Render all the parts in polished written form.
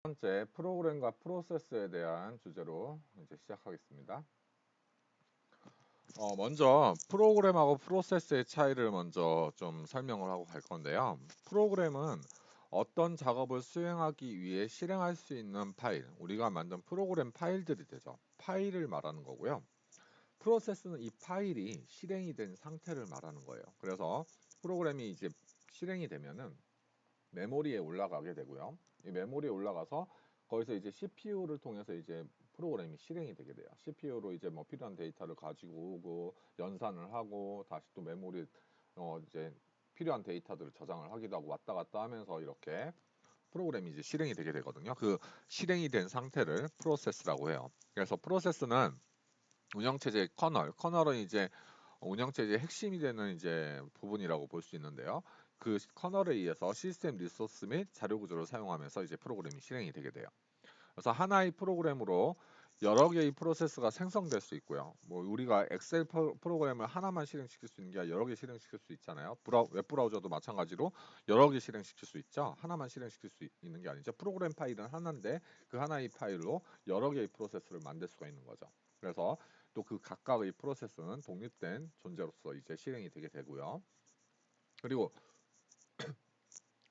번째 프로그램과 프로세스에 대한 주제로 이제 시작하겠습니다. 먼저 프로그램하고 프로세스의 차이를 먼저 좀 설명을 하고 갈 건데요. 프로그램은 어떤 작업을 수행하기 위해 실행할 수 있는 파일, 우리가 만든 프로그램 파일들이 되죠. 파일을 말하는 거고요. 프로세스는 이 파일이 실행이 된 상태를 말하는 거예요. 그래서 프로그램이 이제 실행이 되면은 메모리에 올라가게 되고요. 이 메모리에 올라가서 거기서 이제 CPU를 통해서 이제 프로그램이 실행이 되게 돼요. CPU로 이제 뭐 필요한 데이터를 가지고 오고 연산을 하고 다시 또 메모리 이제 필요한 데이터들을 저장을 하기도 하고 왔다 갔다 하면서 이렇게 프로그램이 이제 실행이 되게 되거든요. 그 실행이 된 상태를 프로세스라고 해요. 그래서 프로세스는 운영체제의 커널은 이제 운영체제의 핵심이 되는 이제 부분이라고 볼 수 있는데요. 그 커널에 의해서 시스템 리소스 및 자료 구조를 사용하면서 이제 프로그램이 실행이 되게 돼요. 그래서 하나의 프로그램으로 여러 개의 프로세스가 생성될 수 있고요. 뭐 우리가 엑셀 프로그램을 하나만 실행시킬 수 있는 게 아니라 여러 개 실행시킬 수 있잖아요. 웹브라우저도 마찬가지로 여러 개 실행시킬 수 있죠. 하나만 실행시킬 수 있는 게 아니죠. 프로그램 파일은 하나인데 그 하나의 파일로 여러 개의 프로세스를 만들 수가 있는 거죠. 그래서 또 그 각각의 프로세스는 독립된 존재로서 이제 실행이 되게 되고요. 그리고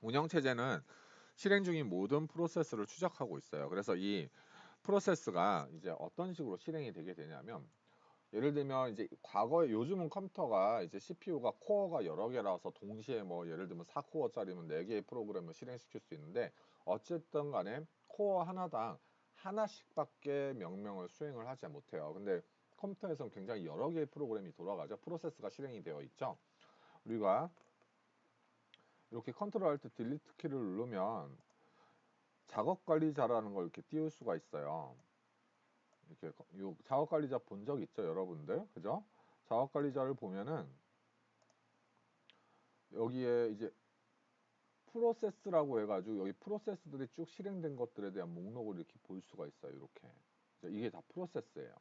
운영체제는 실행 중인 모든 프로세스를 추적하고 있어요. 그래서 이 프로세스가 이제 어떤 식으로 실행이 되게 되냐면 예를 들면 이제 과거에 요즘은 컴퓨터가 이제 CPU가 코어가 여러 개라서 동시에 뭐 예를 들면 4코어짜리면 4개의 프로그램을 실행시킬 수 있는데 어쨌든 간에 코어 하나당 하나씩밖에 명령을 수행을 하지 못해요. 근데 컴퓨터에서는 굉장히 여러 개의 프로그램이 돌아가죠. 프로세스가 실행이 되어 있죠. 우리가 이렇게 컨트롤 알트 딜리트 키를 누르면 작업 관리자라는 걸 이렇게 띄울 수가 있어요. 이렇게 요 작업 관리자 본 적 있죠, 여러분들? 그죠? 작업 관리자를 보면은 여기에 이제 프로세스라고 해가지고 여기 프로세스들이 쭉 실행된 것들에 대한 목록을 이렇게 볼 수가 있어요. 이렇게 이게 다 프로세스예요.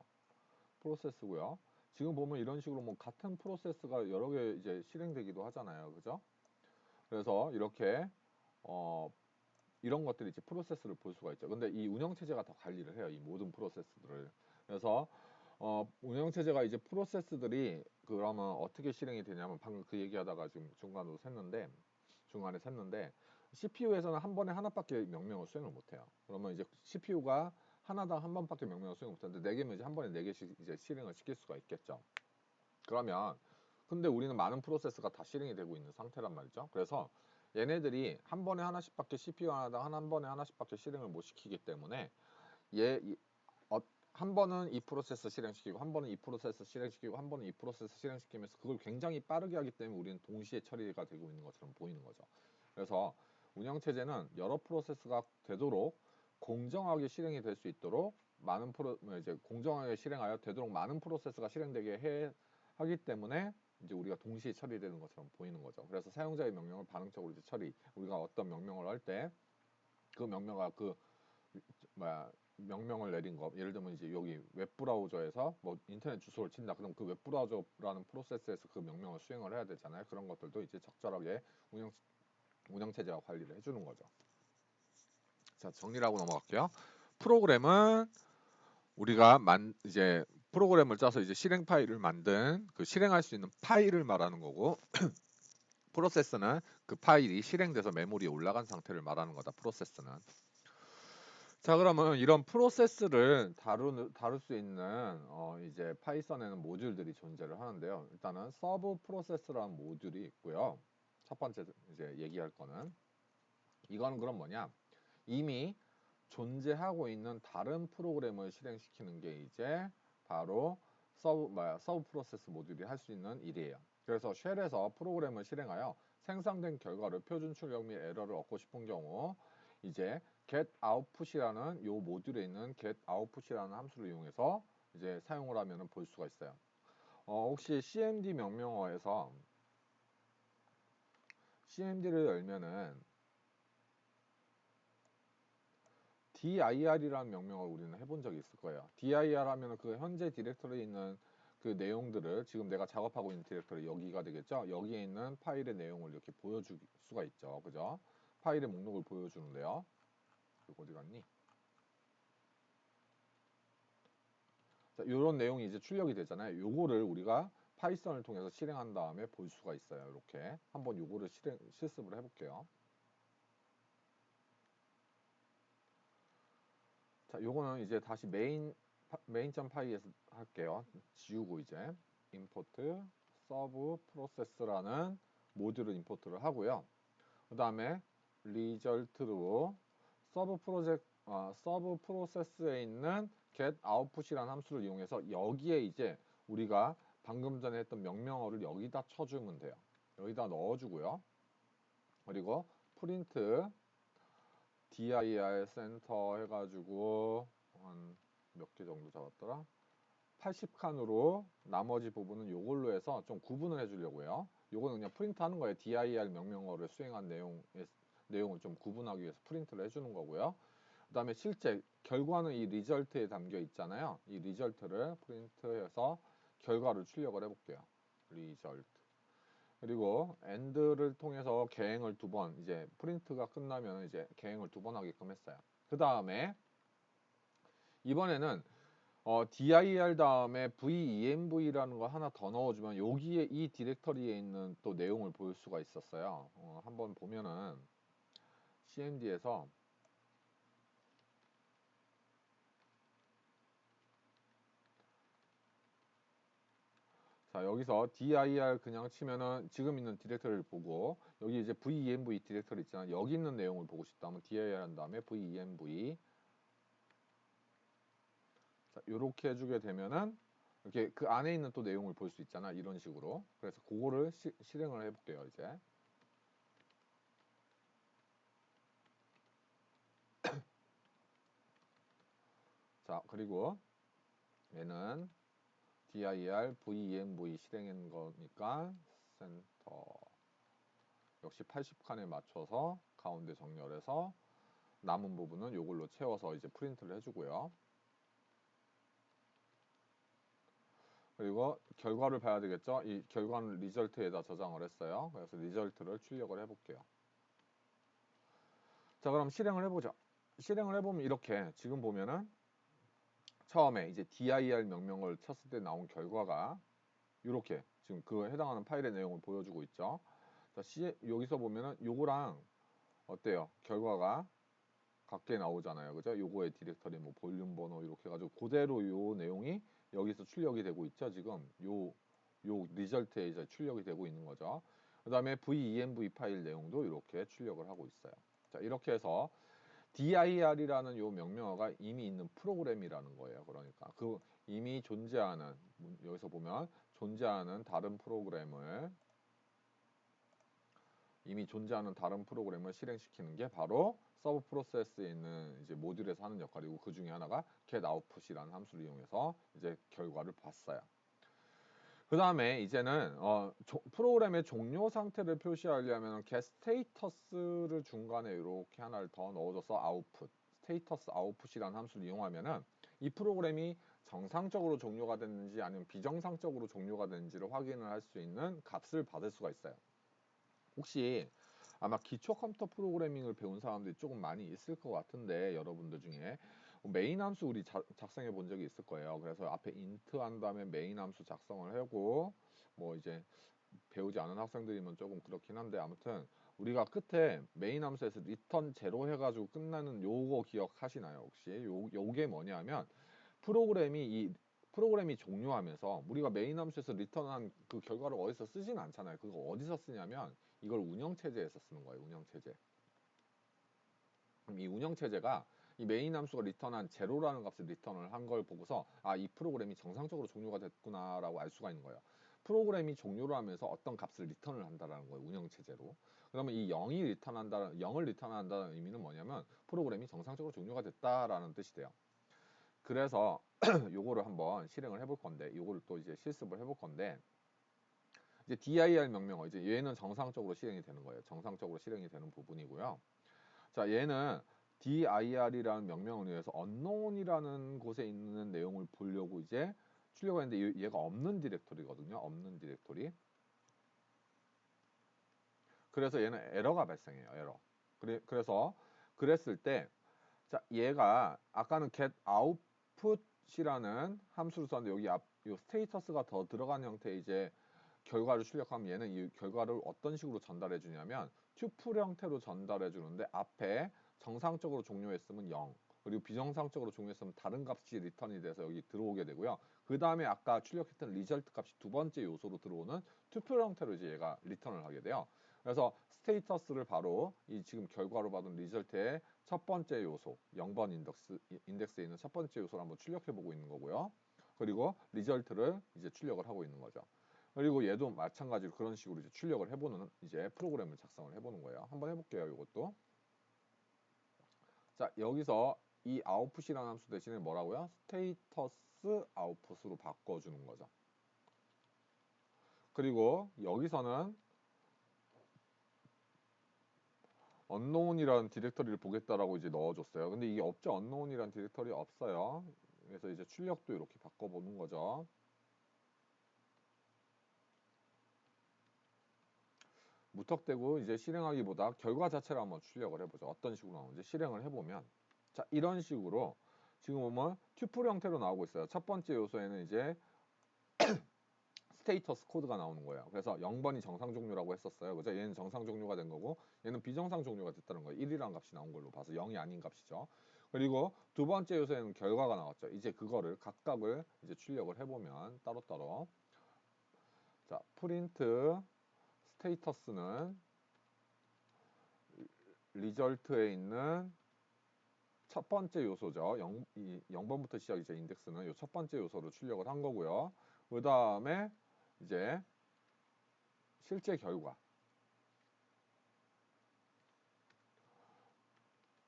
프로세스고요. 지금 보면 이런 식으로 뭐 같은 프로세스가 여러 개 이제 실행되기도 하잖아요. 그죠? 그래서 이렇게 어 이런 것들이 이제 프로세스를 볼 수가 있죠. 근데 이 운영체제가 다 관리를 해요. 이 모든 프로세스들을. 그래서 운영체제가 이제 프로세스들이 그러면 어떻게 실행이 되냐면 방금 그 얘기하다가 지금 중간에 샜는데 CPU에서는 한 번에 하나밖에 명령을 수행을 못해요. 그러면 이제 CPU가 하나당 한 번밖에 명령을 수행을 못하는데 네 개면 이제 한 번에 네 개씩 이제 실행을 시킬 수가 있겠죠. 그러면 근데 우리는 많은 프로세스가 다 실행이 되고 있는 상태란 말이죠. 그래서 얘네들이 한 번에 하나씩밖에 CPU 하나당 한 번에 하나씩밖에 실행을 못 시키기 때문에 얘 한 번은 이 프로세스 실행시키고 한 번은 이 프로세스 실행시키고 한 번은 이 프로세스 실행시키면서 그걸 굉장히 빠르게 하기 때문에 우리는 동시에 처리가 되고 있는 것처럼 보이는 거죠. 그래서 운영체제는 여러 프로세스가 되도록 공정하게 실행이 될 수 있도록 이제 공정하게 실행하여 되도록 많은 프로세스가 실행되게 하기 때문에 이제 우리가 동시에 처리되는 것처럼 보이는 거죠. 그래서 사용자의 명령을 반응적으로 이제 우리가 어떤 명령을 할 때 그 명령과 그 뭐야 명령을 내린 거 예를 들면 이제 여기 웹브라우저에서 뭐 인터넷 주소를 친다 그럼 그 웹브라우저라는 프로세스에서 그 명령을 수행을 해야 되잖아요. 그런 것들도 이제 적절하게 운영체제가 관리를 해주는 거죠. 자, 정리를 하고 넘어갈게요. 프로그램은 우리가 이제 프로그램을 짜서 이제 실행 파일을 만든 그 실행할 수 있는 파일을 말하는 거고 프로세스는 그 파일이 실행돼서 메모리에 올라간 상태를 말하는 거다. 프로세스는. 자, 그러면 이런 프로세스를 다룰 수 있는 이제 파이썬에는 모듈들이 존재를 하는데요. 일단은 서브 프로세스라는 모듈이 있고요. 첫 번째 이제 얘기할 거는 이건 그럼 뭐냐? 이미 존재하고 있는 다른 프로그램을 실행시키는 게 이제 바로 서브 프로세스 모듈이 할 수 있는 일이에요. 그래서 쉘에서 프로그램을 실행하여 생성된 결과를 표준 출력 및 에러를 얻고 싶은 경우 이제 getOutput이라는 요 모듈에 있는 getOutput이라는 함수를 이용해서 이제 사용을 하면 볼 수가 있어요. 혹시 cmd 명령어에서 cmd를 열면은 dir이라는 명령을 우리는 해본 적이 있을 거예요. dir 하면 그 현재 디렉터리에 있는 그 내용들을 지금 내가 작업하고 있는 디렉터리 여기가 되겠죠. 여기에 있는 파일의 내용을 이렇게 보여줄 수가 있죠. 그죠? 파일의 목록을 보여주는데요. 이거 어디 갔니? 자, 이런 내용이 이제 출력이 되잖아요. 요거를 우리가 파이썬을 통해서 실행한 다음에 볼 수가 있어요. 이렇게 한번 요거를 실습을 해볼게요. 자, 요거는 이제 다시 메인.py에서 할게요. 지우고 이제 import serve process라는 모듈을 임포트를 하고요. 그 다음에 result로 serve process에 있는 get output이라는 함수를 이용해서 여기에 이제 우리가 방금 전에 했던 명령어를 여기다 쳐주면 돼요. 여기다 넣어주고요. 그리고 print dir center 해가지고 한 몇 개 정도 잡았더라? 80칸으로 나머지 부분은 요걸로 해서 좀 구분을 해주려고요. 요거는 그냥 프린트 하는 거예요. dir 명령어를 수행한 내용을 좀 구분하기 위해서 프린트를 해주는 거고요. 그 다음에 실제 결과는 이 리절트에 담겨 있잖아요. 이 리절트를 프린트해서 결과를 출력을 해볼게요. 리절트. 그리고 end를 통해서 개행을 2번, 이제 프린트가 끝나면 이제 개행을 2번 하게끔 했어요. 그 다음에 이번에는 dir 다음에 venv라는 거 하나 더 넣어주면 여기에 이 디렉터리에 있는 또 내용을 볼 수가 있었어요. 한번 보면은 cmd에서 자, 여기서 dir 그냥 치면은 지금 있는 디렉터리를 보고 여기 이제 venv 디렉터리 있잖아. 여기 있는 내용을 보고 싶다 하면 dir 한 다음에 venv 자, 요렇게 해주게 되면은 이렇게 그 안에 있는 또 내용을 볼 수 있잖아. 이런 식으로. 그래서 그거를 실행을 해볼게요. 이제. 자, 그리고 얘는 dir venv 실행한 거니까 센터 역시 80칸에 맞춰서 가운데 정렬해서 남은 부분은 이걸로 채워서 이제 프린트를 해주고요. 그리고 결과를 봐야 되겠죠. 이 결과는 리절트에다 저장을 했어요. 그래서 리절트를 출력을 해볼게요. 자, 그럼 실행을 해보죠. 실행을 해보면 이렇게 지금 보면은 처음에 이제 dir 명령을 쳤을 때 나온 결과가 이렇게 지금 그 해당하는 파일의 내용을 보여주고 있죠. 자, 여기서 보면은 요거랑 어때요? 결과가 같게 나오잖아요. 그죠? 요거의 디렉터리 뭐 볼륨 번호 이렇게 해가지고 그대로 요 내용이 여기서 출력이 되고 있죠. 지금 요 리절트에 이제 출력이 되고 있는 거죠. 그 다음에 venv 파일 내용도 이렇게 출력을 하고 있어요. 자, 이렇게 해서 dir이라는 요 명령어가 이미 있는 프로그램이라는 거예요. 그러니까 그 이미 존재하는 여기서 보면 존재하는 다른 프로그램을 실행시키는 게 바로 서브 프로세스에 있는 이제 모듈에서 하는 역할이고 그 중에 하나가 get output이라는 함수를 이용해서 이제 결과를 봤어요. 그 다음에 이제는 프로그램의 종료 상태를 표시하려면 get status를 중간에 이렇게 하나를 더 넣어줘서 output, status output이라는 함수를 이용하면은 이 프로그램이 정상적으로 종료가 됐는지 아니면 비정상적으로 종료가 됐는지를 확인을 할 수 있는 값을 받을 수가 있어요. 혹시 아마 기초 컴퓨터 프로그래밍을 배운 사람들이 조금 많이 있을 것 같은데 여러분들 중에 메인 함수 우리 작성해 본 적이 있을 거예요. 그래서 앞에 int 한 다음에 메인 함수 작성을 하고 뭐 이제 배우지 않은 학생들이면 조금 그렇긴 한데 아무튼 우리가 끝에 메인 함수에서 리턴 제로 해가지고 끝나는 요거 기억하시나요? 혹시 요게 뭐냐면 프로그램이 종료하면서 우리가 메인 함수에서 리턴한 그 결과를 어디서 쓰진 않잖아요. 그거 어디서 쓰냐면 이걸 운영체제에서 쓰는 거예요. 운영체제. 그럼 이 운영체제가 이 메인 함수가 리턴한 제로라는 값을 리턴을 한 걸 보고서 아, 이 프로그램이 정상적으로 종료가 됐구나라고 알 수가 있는 거예요. 프로그램이 종료를 하면서 어떤 값을 리턴을 한다라는 거예요. 운영체제로. 그러면 이 0을 리턴한다는 의미는 뭐냐면 프로그램이 정상적으로 종료가 됐다라는 뜻이 돼요. 그래서 요거를 한번 실행을 해볼 건데 요거를 또 이제 실습을 해볼 건데 이제 dir 명령어 이제 얘는 정상적으로 실행이 되는 거예요. 정상적으로 실행이 되는 부분이고요. 자, 얘는 dir이라는 명령을 위해서 unknown이라는 곳에 있는 내용을 보려고 이제 출력했는데 얘가 없는 디렉토리거든요. 없는 디렉토리. 그래서 얘는 에러가 발생해요. 에러. 그래서 그랬을 때 자, 얘가 아까는 get output이라는 함수를 썼는데 여기 요 스테이터스가 더 들어간 형태의 이제 결과를 출력하면 얘는 이 결과를 어떤 식으로 전달해 주냐면 튜플 형태로 전달해 주는데 앞에 정상적으로 종료했으면 0, 그리고 비정상적으로 종료했으면 다른 값이 리턴이 돼서 여기 들어오게 되고요. 그 다음에 아까 출력했던 리절트 값이 두 번째 요소로 들어오는 튜플 형태로 이제 얘가 리턴을 하게 돼요. 그래서 스테이터스를 바로 이 지금 결과로 받은 리절트의 첫 번째 요소 0번 인덱스에 있는 첫 번째 요소를 한번 출력해 보고 있는 거고요. 그리고 리절트를 이제 출력을 하고 있는 거죠. 그리고 얘도 마찬가지로 그런 식으로 이제 출력을 해보는 이제 프로그램을 작성을 해보는 거예요. 한번 해볼게요. 이것도. 자, 여기서 이 아웃풋이라는 함수 대신에 뭐라고요? 스테이터스 아웃풋으로 바꿔주는 거죠. 그리고 여기서는 unknown이라는 디렉터리를 보겠다라고 이제 넣어줬어요. 근데 이게 없죠. unknown이라는 디렉터리 없어요. 그래서 이제 출력도 이렇게 바꿔보는 거죠. 무턱대고 이제 실행하기보다 결과 자체를 한번 출력을 해보죠. 어떤 식으로 나오는지 실행을 해보면, 자, 이런 식으로 지금 보면 튜플 형태로 나오고 있어요. 첫 번째 요소에는 이제 스테이터스 코드가 나오는 거예요. 그래서 0번이 정상 종료라고 했었어요. 그죠? 얘는 정상 종료가 된 거고 얘는 비정상 종료가 됐다는 거예요. 1이라는 값이 나온 걸로 봐서 0이 아닌 값이죠. 그리고 두 번째 요소에는 결과가 나왔죠. 이제 그거를 각각을 이제 출력을 해보면 따로따로, 자, 프린트 스테이터스는 리절트에 있는 첫 번째 요소죠. 0번부터 시작이죠. 인덱스는 이 첫 번째 요소로 출력을 한 거고요. 그 다음에 이제 실제 결과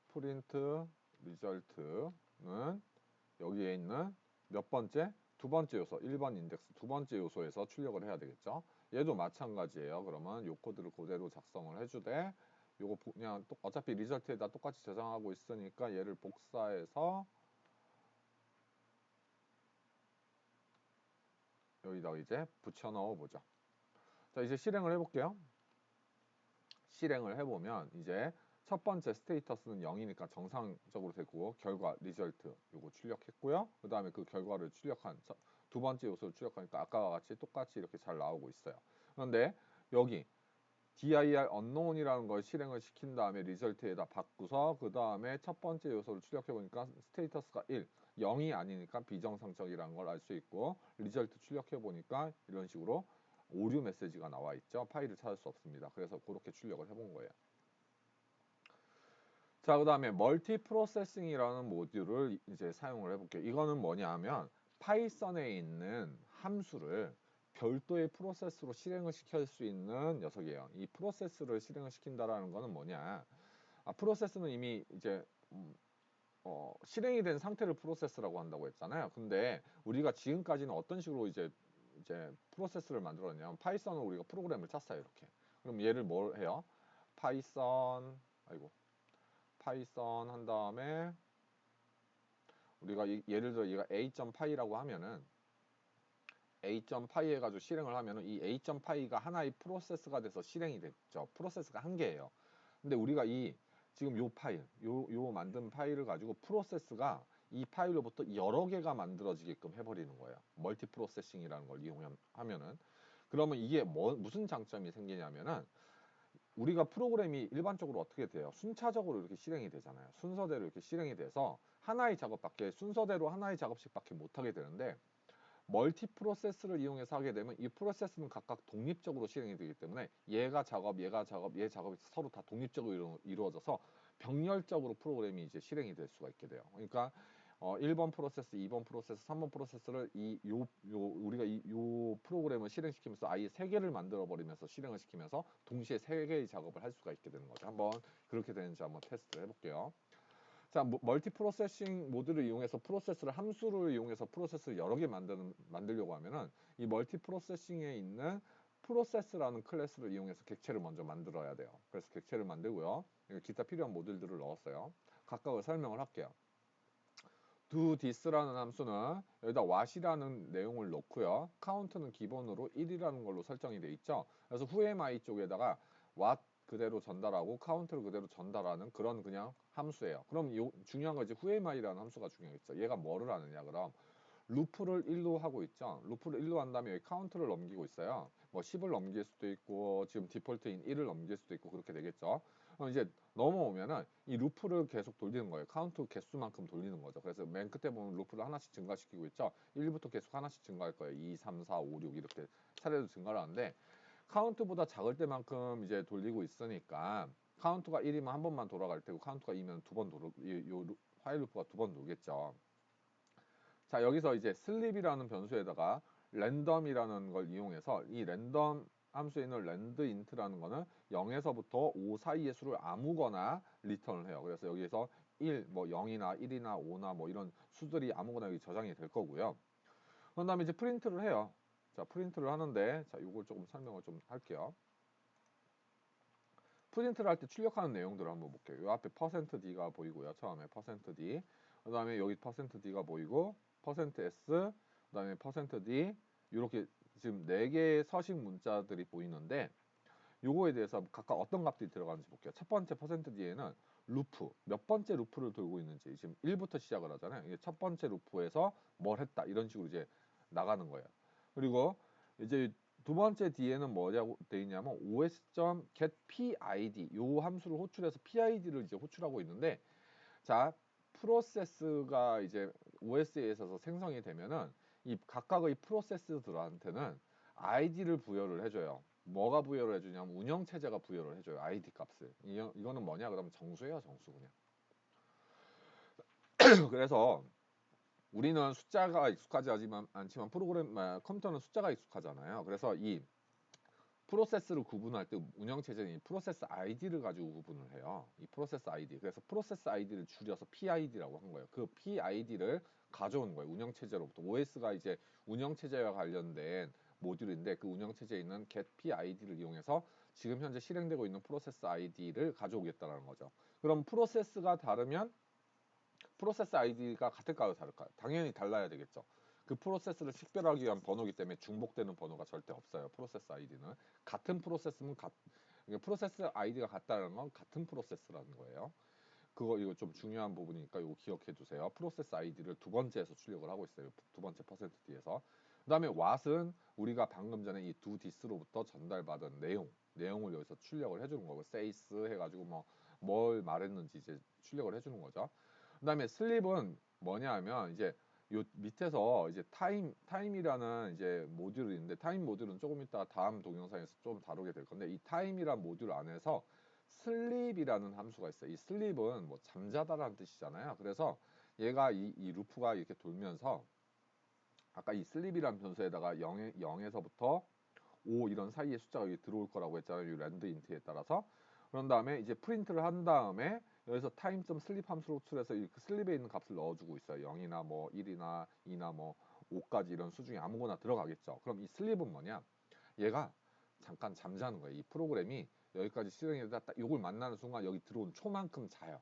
프린트 리절트는 여기에 있는 몇 번째? 두 번째 요소 1번 인덱스 두 번째 요소에서 출력을 해야 되겠죠. 얘도 마찬가지예요. 그러면 요 코드를 그대로 작성을 해주되 요거 그냥 어차피 리절트에다 똑같이 저장하고 있으니까 얘를 복사해서 여기다가 이제 붙여 넣어 보죠. 자, 이제 실행을 해볼게요. 실행을 해보면 이제 첫 번째 스테이터스는 0이니까 정상적으로 되고 결과 리절트 요거 출력했고요. 그 다음에 그 결과를 출력한 두 번째 요소를 출력하니까 아까와 같이 똑같이 이렇게 잘 나오고 있어요. 그런데 여기 dir unknown이라는 걸 실행을 시킨 다음에 리절트에다 바꾸서 그 다음에 첫 번째 요소를 출력해 보니까 스테이터스가 1, 0이 아니니까 비정상적이라는 걸 알 수 있고 리절트 출력해 보니까 이런 식으로 오류 메시지가 나와 있죠. 파일을 찾을 수 없습니다. 그래서 그렇게 출력을 해본 거예요. 자, 그 다음에 멀티 프로세싱이라는 모듈을 이제 사용을 해볼게요. 이거는 뭐냐 하면 파이썬에 있는 함수를 별도의 프로세스로 실행을 시킬 수 있는 녀석이에요. 이 프로세스를 실행을 시킨다라는 거는 뭐냐? 프로세스는 이미 이제 실행이 된 상태를 프로세스라고 한다고 했잖아요. 근데 우리가 지금까지는 어떤 식으로 이제 프로세스를 만들었냐면 파이썬으로 우리가 프로그램을 짰어요. 이렇게. 그럼 얘를 뭘 해요? 파이썬 파이썬 한 다음에 우리가 예를 들어 얘가 a.py라고 하면은 a.py 해가지고 실행을 하면은 이 a.py가 하나의 프로세스가 돼서 실행이 됐죠. 프로세스가 한 개예요. 근데 우리가 지금 요 파일, 요 만든 파일을 가지고 프로세스가 이 파일로부터 여러 개가 만들어지게끔 해버리는 거예요. 멀티 프로세싱이라는 걸 이용하면은. 그러면 이게 무슨 장점이 생기냐면은 우리가 프로그램이 일반적으로 어떻게 돼요? 순차적으로 이렇게 실행이 되잖아요. 순서대로 이렇게 실행이 돼서 하나의 작업밖에 순서대로 하나의 작업씩밖에 못 하게 되는데 멀티 프로세스를 이용해서 하게 되면 이 프로세스는 각각 독립적으로 실행이 되기 때문에 얘가 작업, 얘가 작업, 얘 작업이 서로 다 독립적으로 이루어져서 병렬적으로 프로그램이 이제 실행이 될 수가 있게 돼요. 그러니까 1번 프로세스, 2번 프로세스, 3번 프로세스를 우리가 요 프로그램을 실행시키면서 아예 세 개를 만들어 버리면서 실행을 시키면서 동시에 세 개의 작업을 할 수가 있게 되는 거죠. 한번 그렇게 되는지 한번 테스트를 해볼게요. 자, 멀티 프로세싱 모드를 이용해서 프로세스를 함수를 이용해서 프로세스를 여러 개 만들려고 하면은 이 멀티 프로세싱에 있는 프로세스라는 클래스를 이용해서 객체를 먼저 만들어야 돼요. 그래서 객체를 만들고요. 기타 필요한 모듈들을 넣었어요. 각각을 설명을 할게요. do this라는 함수는 여기다 what이라는 내용을 넣고요. count는 기본으로 1이라는 걸로 설정이 돼 있죠. 그래서 who am I 쪽에다가 what 그대로 전달하고 카운트를 그대로 전달하는 그런 그냥 함수예요. 그럼 중요한 건 이제 whoamI라는 함수가 중요하겠죠. 얘가 뭐를 하느냐 그럼 루프를 1로 하고 있죠. 루프를 1로 한 다음에 여기 카운트를 넘기고 있어요. 뭐 10을 넘길 수도 있고 지금 디폴트인 1을 넘길 수도 있고 그렇게 되겠죠. 그럼 이제 넘어오면은 이 루프를 계속 돌리는 거예요. 카운트 개수만큼 돌리는 거죠. 그래서 맨 끝에 보면 루프를 하나씩 증가시키고 있죠. 1부터 계속 하나씩 증가할 거예요. 2, 3, 4, 5, 6 이렇게 차례로 증가를 하는데 카운트보다 작을 때만큼 이제 돌리고 있으니까 카운트가 1이면 한 번만 돌아갈 테고 카운트가 2면 두 번 돌아 화일 루프가 두 번 돌겠죠. 자, 여기서 이제 슬립이라는 변수에다가 랜덤이라는 걸 이용해서 이 랜덤 함수에 있는 랜드인트라는 거는 0에서부터 5 사이의 수를 아무거나 리턴을 해요. 그래서 여기에서 1, 뭐 0이나 1이나 5나 뭐 이런 수들이 아무거나 여기 저장이 될 거고요. 그런 다음에 이제 프린트를 해요. 자, 프린트를 하는데 자, 이걸 조금 설명을 좀 할게요. 프린트를 할 때 출력하는 내용들을 한번 볼게요. 이 앞에 %d가 보이고요. 처음에 %d. 그다음에 여기 %d가 보이고 %s, 그다음에 %d 이렇게 지금 4개의 서식 문자들이 보이는데 요거에 대해서 각각 어떤 값들이 들어가는지 볼게요. 첫 번째 %d에는 루프, 몇 번째 루프를 돌고 있는지 지금 1부터 시작을 하잖아요. 이게 첫 번째 루프에서 뭘 했다 이런 식으로 이제 나가는 거예요. 그리고 이제 두 번째 D에는 뭐냐고 돼 있냐면 os.getPID 요 함수를 호출해서 PID를 이제 호출하고 있는데 자 프로세스가 이제 OS에 있어서 생성이 되면은 이 각각의 프로세스들한테는 ID를 부여를 해줘요. 뭐가 부여를 해주냐면 운영체제가 부여를 해줘요. ID 값을. 이거는 뭐냐 그러면 정수예요. 정수 그냥. 그래서 우리는 숫자가 익숙하지 않지만 컴퓨터는 숫자가 익숙하잖아요. 그래서 이 프로세스를 구분할 때 운영체제는 이 프로세스 아이디를 가지고 구분을 해요. 이 프로세스 아이디. 그래서 프로세스 아이디를 줄여서 PID라고 한 거예요. 그 PID를 가져오는 거예요. 운영체제로부터. OS가 이제 운영체제와 관련된 모듈인데 그 운영체제에 있는 get PID를 이용해서 지금 현재 실행되고 있는 프로세스 아이디를 가져오겠다는 거죠. 그럼 프로세스가 다르면 프로세스 아이디가 같을까요, 다를까요? 당연히 달라야 되겠죠. 그 프로세스를 식별하기 위한 번호기 때문에 중복되는 번호가 절대 없어요. 프로세스 아이디는 같은 프로세스는 프로세스 아이디가 같다는 건 같은 프로세스라는 거예요. 이거 좀 중요한 부분이니까 이거 기억해 두세요. 프로세스 아이디를 두 번째에서 출력을 하고 있어요. 두 번째 %d에서. 그다음에 what은 우리가 방금 전에 이 두 디스로부터 전달받은 내용을 여기서 출력을 해주는 거고 says 해가지고 뭐 뭘 말했는지 이제 출력을 해주는 거죠. 그다음에 슬립은 뭐냐 하면 이제 요 밑에서 이제 타임이라는 이제 모듈이 있는데 타임 모듈은 조금 이따 다음 동영상에서 좀 다루게 될 건데 이 타임이란 모듈 안에서 슬립이라는 함수가 있어요. 이 슬립은 뭐 잠자다라는 뜻이잖아요. 그래서 얘가 이 루프가 이렇게 돌면서 아까 이 슬립이라는 변수에다가 0에서부터 5 이런 사이의 숫자가 여기 들어올 거라고 했잖아요. 이 랜드 인트에 따라서. 그런 다음에 이제 프린트를 한 다음에 여기서 time.sleep 함수로 호출해서 이 슬립에 있는 값을 넣어주고 있어요. 0이나 뭐 1이나 2나 뭐 5까지 이런 수 중에 아무거나 들어가겠죠. 그럼 이 슬립은 뭐냐? 얘가 잠깐 잠자는 거예요. 이 프로그램이 여기까지 실행해서 딱 이걸 만나는 순간 여기 들어온 초만큼 자요.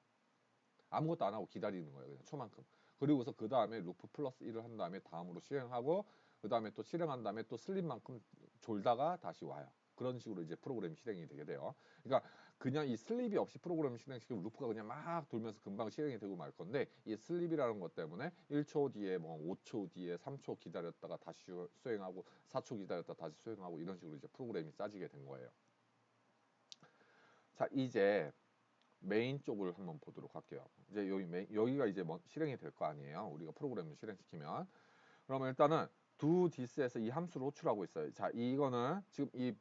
아무것도 안 하고 기다리는 거예요. 그냥 초만큼. 그리고서 그 다음에 루프 플러스 1을 한 다음에 다음으로 실행하고 그 다음에 또 실행한 다음에 또 슬립만큼 졸다가 다시 와요. 그런 식으로 이제 프로그램이 실행이 되게 돼요. 그러니까 그냥 이 슬립이 없이 프로그램 실행시키면 루프가 그냥 막 돌면서 금방 실행이 되고 말 건데 이 슬립이라는 것 때문에 1초 뒤에 뭐 5초 뒤에 3초 기다렸다가 다시 수행하고 4초 기다렸다가 다시 수행하고 이런 식으로 이제 프로그램이 짜지게 된 거예요. 자, 이제 메인 쪽을 한번 보도록 할게요. 이제 여기가 이제 뭐 실행이 될 거 아니에요. 우리가 프로그램을 실행시키면. 그러면 일단은 do this에서 이 함수를 호출하고 있어요. 자, 이거는 지금 이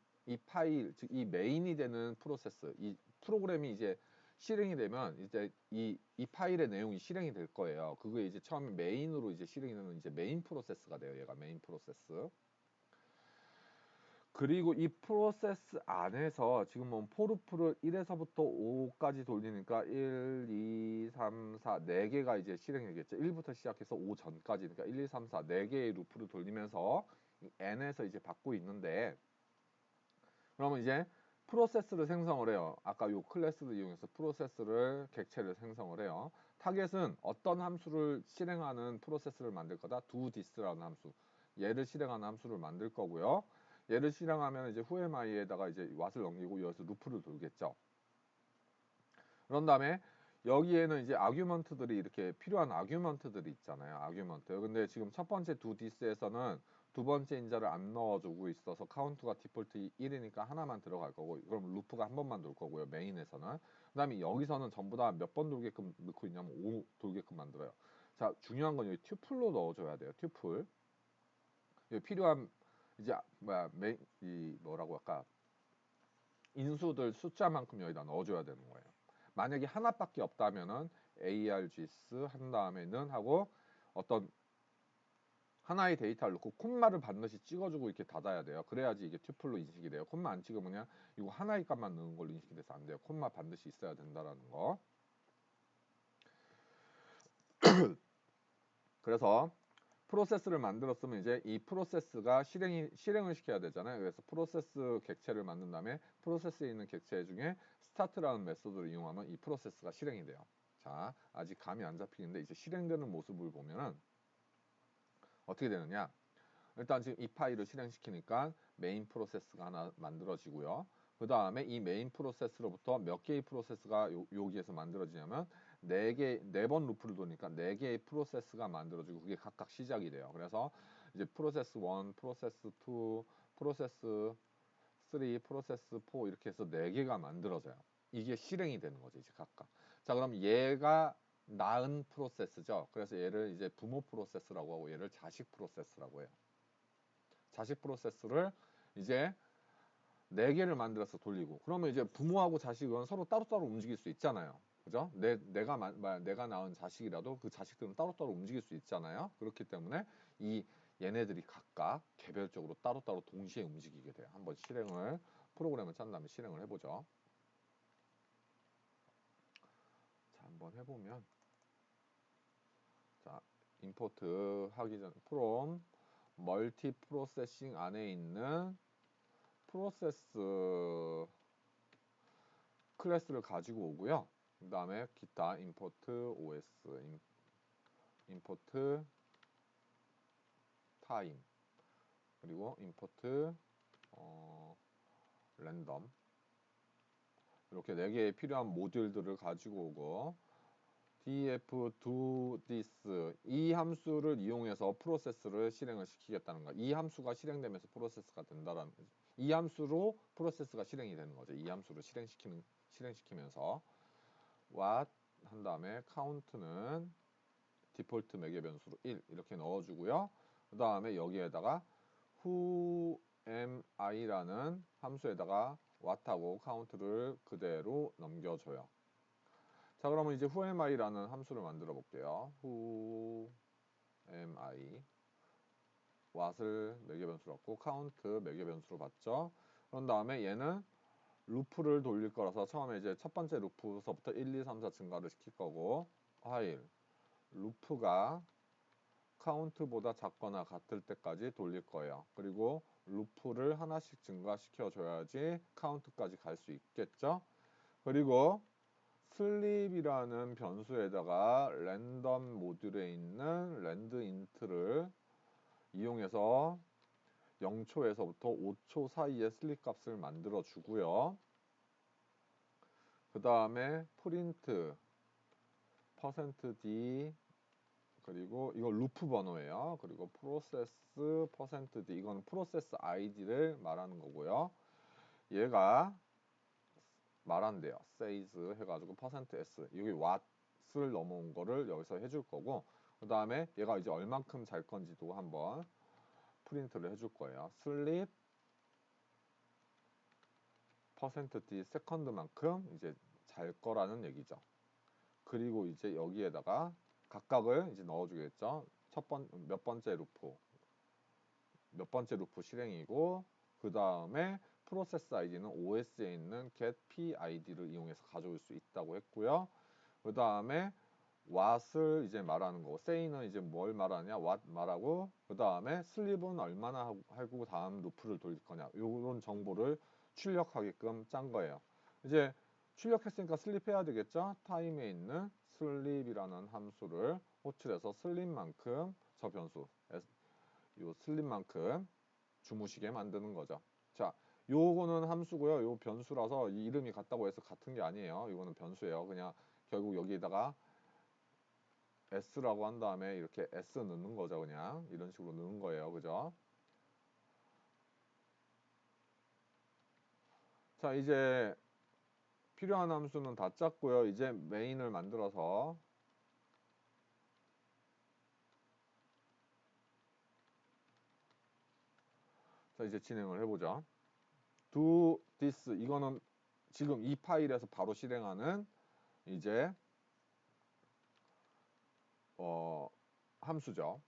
파일, 즉 이 메인이 되는 프로세스, 이 프로그램이 이제 실행이 되면 이제 이 파일의 내용이 실행이 될 거예요. 그게 이제 처음에 메인으로 이제 실행이 되는 이제 메인 프로세스가 돼요. 얘가 메인 프로세스. 그리고 이 프로세스 안에서 지금 뭐 포르프를 1에서부터 5까지 돌리니까 1, 2, 3, 4, 4개가 이제 실행이겠죠. 1부터 시작해서 5 전까지 그러니까 1, 2, 3, 4, 4개의 루프를 돌리면서 n에서 이제 받고 있는데 그러면 이제 프로세스를 생성을 해요. 아까 요 클래스를 이용해서 프로세스를 객체를 생성을 해요. 타겟은 어떤 함수를 실행하는 프로세스를 만들 거다. do this라는 함수. 얘를 실행하는 함수를 만들 거고요. 얘를 실행하면 이제 whoami에다가 이제 what을 넘기고 여기서 루프를 돌겠죠. 그런 다음에 여기에는 이제 아규먼트들이 이렇게 필요한 아규먼트들이 있잖아요. 아규먼트. 근데 지금 첫 번째 두 디스에서는 두 번째 인자를 안 넣어주고 있어서 카운트가 디폴트 1이니까 하나만 들어갈 거고, 그럼 루프가 한 번만 돌 거고요. 메인에서는. 그 다음에 여기서는 전부 다 몇 번 돌게끔 넣고 있냐면 5 돌게끔 만들어요. 자, 중요한 건 여기 튜플로 넣어줘야 돼요. 튜플. 여기 필요한 이제 이 뭐라고 할까, 인수들 숫자만큼 여기다 넣어줘야 되는 거예요. 만약에 하나밖에 없다면은 args 한 다음에는 하고 어떤 하나의 데이터를 넣고 콤마를 반드시 찍어주고 이렇게 닫아야 돼요. 그래야지 이게 튜플로 인식이 돼요. 콤마 안 찍으면 그냥 이거 하나의 값만 넣는 걸로 인식이 돼서 안 돼요. 콤마 반드시 있어야 된다라는 거. 그래서 프로세스를 만들었으면 이제 이 프로세스가 실행을 시켜야 되잖아요. 그래서 프로세스 객체를 만든 다음에 프로세스에 있는 객체 중에 스타트라는 메소드를 이용하면 이 프로세스가 실행이 돼요. 자, 아직 감이 안 잡히는데 이제 실행되는 모습을 보면은 어떻게 되느냐? 일단 지금 이 파일을 실행시키니까 메인 프로세스가 하나 만들어지고요. 그 다음에 이 메인 프로세스로부터 몇 개의 프로세스가 여기에서 만들어지냐면 네 번 루프를 도니까 네 개의 프로세스가 만들어지고 그게 각각 시작이 돼요. 그래서 이제 프로세스 1, 프로세스 2, 프로세스 3, 프로세스 4 이렇게 해서 네 개가 만들어져요. 이게 실행이 되는 거죠, 이제 각각. 자, 그럼 얘가 낳은 프로세스죠. 그래서 얘를 이제 부모 프로세스라고 하고 얘를 자식 프로세스라고 해요. 자식 프로세스를 이제 네 개를 만들어서 돌리고, 그러면 이제 부모하고 자식은 서로 따로따로 움직일 수 있잖아요. 그죠? 내가 낳은 자식이라도 그 자식들은 따로따로 움직일 수 있잖아요. 그렇기 때문에 이 얘네들이 각각 개별적으로 따로따로 동시에 움직이게 돼요. 한번 프로그램을 짠 다음에 실행을 해보죠. 자, 한번 해보면, 자, 임포트 하기 전 from 멀티 프로세싱 안에 있는 프로세스 클래스를 가지고 오고요. 그 다음에 기타 임포트 os 임포트 타임 그리고 임포트 랜덤 이렇게 네 개의 필요한 모듈들을 가지고 오고 def do this 이 함수를 이용해서 프로세스를 실행을 시키겠다는 거야. 이 함수가 실행되면서 프로세스가 된다라는 거지. 이 함수로 프로세스가 실행이 되는 거죠. 이 함수를 실행시키면서 what 한 다음에 count는 디폴트 매개 변수로 1 이렇게 넣어주고요. 그 다음에 여기에다가 who am I라는 함수에다가 what하고 count를 그대로 넘겨줘요. 자, 그러면 이제 who am I라는 함수를 만들어 볼게요. who am I what을 매개 변수로 받고 count 매개 변수로 받죠. 그런 다음에 얘는 루프를 돌릴 거라서 처음에 이제 첫 번째 루프서부터 1, 2, 3, 4 증가를 시킬 거고 while 루프가 카운트보다 작거나 같을 때까지 돌릴 거예요. 그리고 루프를 하나씩 증가시켜 줘야지 카운트까지 갈 수 있겠죠. 그리고 슬립이라는 변수에다가 랜덤 모듈에 있는 랜드 인트를 이용해서 0초에서부터 5초 사이에 슬립 값을 만들어 주고요. 그 다음에 프린트 %d 그리고 이거 루프 번호예요. 그리고 프로세스 %d 이건 프로세스 아이디를 말하는 거고요. 얘가 말한대요. says 해가지고 %s 여기 what을 넘어온 거를 여기서 해줄 거고 그 다음에 얘가 이제 얼만큼 잘 건지도 한번 프린트를 해줄 거예요. sleep %d 세컨드만큼 이제 잘 거라는 얘기죠. 그리고 이제 여기에다가 각각을 이제 넣어주겠죠. 몇 번째 루프 실행이고 그 다음에 프로세스 아이디는 OS에 있는 get PID를 이용해서 가져올 수 있다고 했고요. 그 다음에 what을 이제 말하는 거고 say는 이제 뭘 말하냐 what 말하고 그 다음에 sleep은 얼마나 하고 다음 루프를 돌릴 거냐 이런 정보를 출력하게끔 짠 거예요. 이제 출력했으니까 슬립 해야 되겠죠. 타임에 있는 슬립이라는 함수를 호출해서 슬립만큼 저 변수 요 슬립만큼 주무시게 만드는 거죠. 자, 요거는 함수고요. 요 변수라서 이 이름이 같다고 해서 같은 게 아니에요. 이거는 변수예요. 그냥 결국 여기에다가 s라고 한 다음에 이렇게 s 넣는 거죠. 그냥 이런 식으로 넣는 거예요. 그죠? 자, 이제 필요한 함수는 다 짰고요. 이제 메인을 만들어서 자, 이제 진행을 해보죠. do this 이거는 지금 이 파일에서 바로 실행하는 이제 함수죠.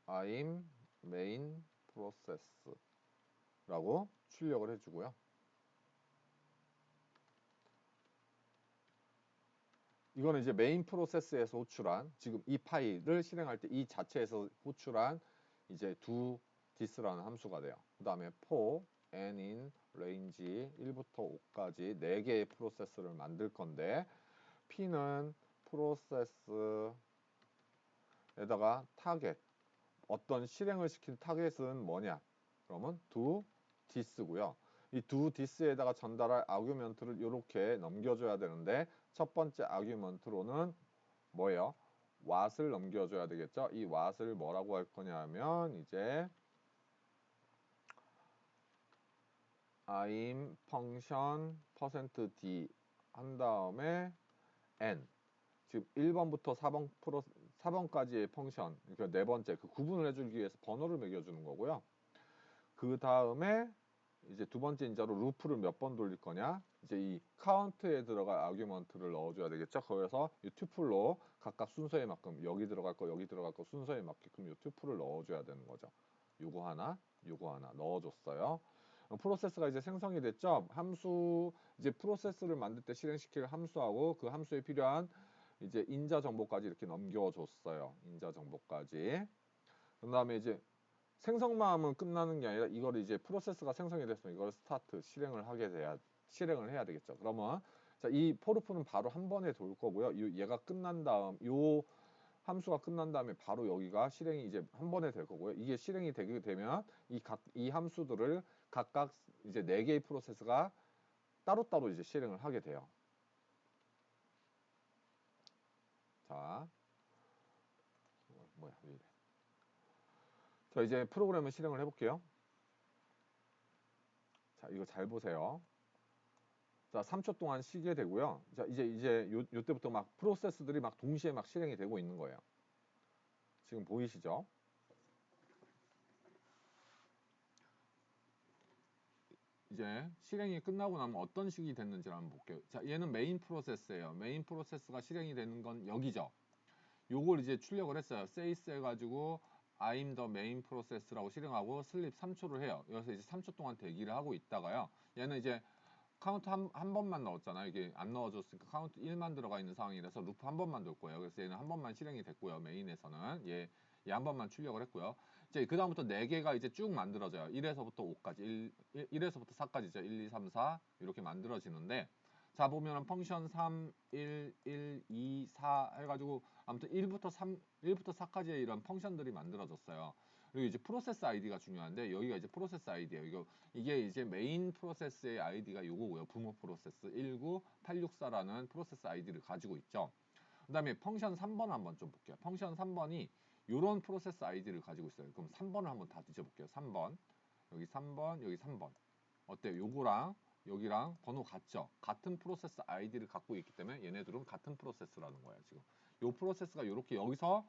I'm main process라고 출력을 해주고요. 이거는 이제 메인 프로세스에서 호출한 지금 이 파일을 실행할 때 이 자체에서 호출한 이제 do this라는 함수가 돼요. 그 다음에 for n in range 1부터 5까지 4개의 프로세스를 만들 건데 P는 프로세스에다가 타겟 어떤 실행을 시킬 타겟은 뭐냐? 그러면 do this고요. 이 do this에다가 전달할 아규먼트를 이렇게 넘겨줘야 되는데 첫 번째 아규먼트로는 뭐예요? what을 넘겨줘야 되겠죠? 이 what을 뭐라고 할 거냐면 이제 I'm function %d 한 다음에 n 지금 1번부터 4번까지의 펑션 그러니까 네 번째 그 구분을 해주기 위해서 번호를 매겨주는 거고요. 그 다음에 이제 두 번째 인자로 루프를 몇 번 돌릴 거냐 이제 이 카운트에 들어갈 아규먼트를 넣어줘야 되겠죠. 그래서 이 튜플로 각각 순서에 맞게끔 여기 들어갈 거 순서에 맞게끔 이 튜플을 넣어줘야 되는 거죠. 요거 하나 넣어줬어요. 프로세스가 이제 생성이 됐죠. 함수 이제 프로세스를 만들 때 실행시킬 함수하고 그 함수에 필요한 이제 인자 정보까지 이렇게 넘겨줬어요. 인자 정보까지. 그 다음에 이제 생성만 하면 끝나는 게 아니라 이걸 이제 프로세스가 생성이 됐으면 이걸 스타트 실행을 해야 되겠죠. 그러면 자, 이 포르프는 바로 한 번에 돌 거고요. 얘가 끝난 다음 요 함수가 끝난 다음에 바로 여기가 실행이 이제 한 번에 될 거고요. 이게 실행이 되게 되면 이 함수들을 각각 이제 4개의 프로세스가 따로따로 이제 실행을 하게 돼요. 자, 뭐야, 왜 이래. 자, 이제 프로그램을 실행을 해볼게요. 자, 이거 잘 보세요. 자, 3초 동안 쉬게 되고요. 자, 이제 요때부터 막 프로세스들이 막 동시에 막 실행이 되고 있는 거예요. 지금 보이시죠? 이제 실행이 끝나고 나면 어떤 식이 됐는지를 한번 볼게요. 자, 얘는 메인 프로세스예요. 메인 프로세스가 실행이 되는 건 여기죠. 요걸 이제 출력을 했어요. says 해가지고 I'm the main process라고 실행하고 슬립 3초를 해요. 여기서 이제 3초 동안 대기를 하고 있다가요. 얘는 이제 카운트 한 번만 넣었잖아요. 이게 안 넣어줬으니까 카운트 1만 들어가 있는 상황이라서 루프 한 번만 돌 거예요. 그래서 얘는 한 번만 실행이 됐고요. 메인에서는 얘 한 번만 출력을 했고요. 이제 그 다음부터 4개가 이제 쭉 만들어져요. 1에서부터 5까지 1에서부터 4까지죠. 1, 2, 3, 4 이렇게 만들어지는데 자 보면은 펑션 3, 1, 1, 2, 4 해가지고 아무튼 1부터 4까지의 이런 펑션들이 만들어졌어요. 그리고 이제 프로세스 아이디가 중요한데 여기가 이제 프로세스 아이디예요. 이게 이제 메인 프로세스의 아이디가 요거고요. 부모 프로세스 19864라는 프로세스 아이디를 가지고 있죠. 그 다음에 펑션 3번 한번 좀 볼게요. 펑션 3번이 요런 프로세스 아이디를 가지고 있어요. 그럼 3번을 한번 다 뒤져볼게요. 3번 여기 3번 여기 3번 어때요? 요거랑 여기랑 번호 같죠? 같은 프로세스 아이디를 갖고 있기 때문에 얘네들은 같은 프로세스라는 거예요. 지금 요 프로세스가 이렇게 여기서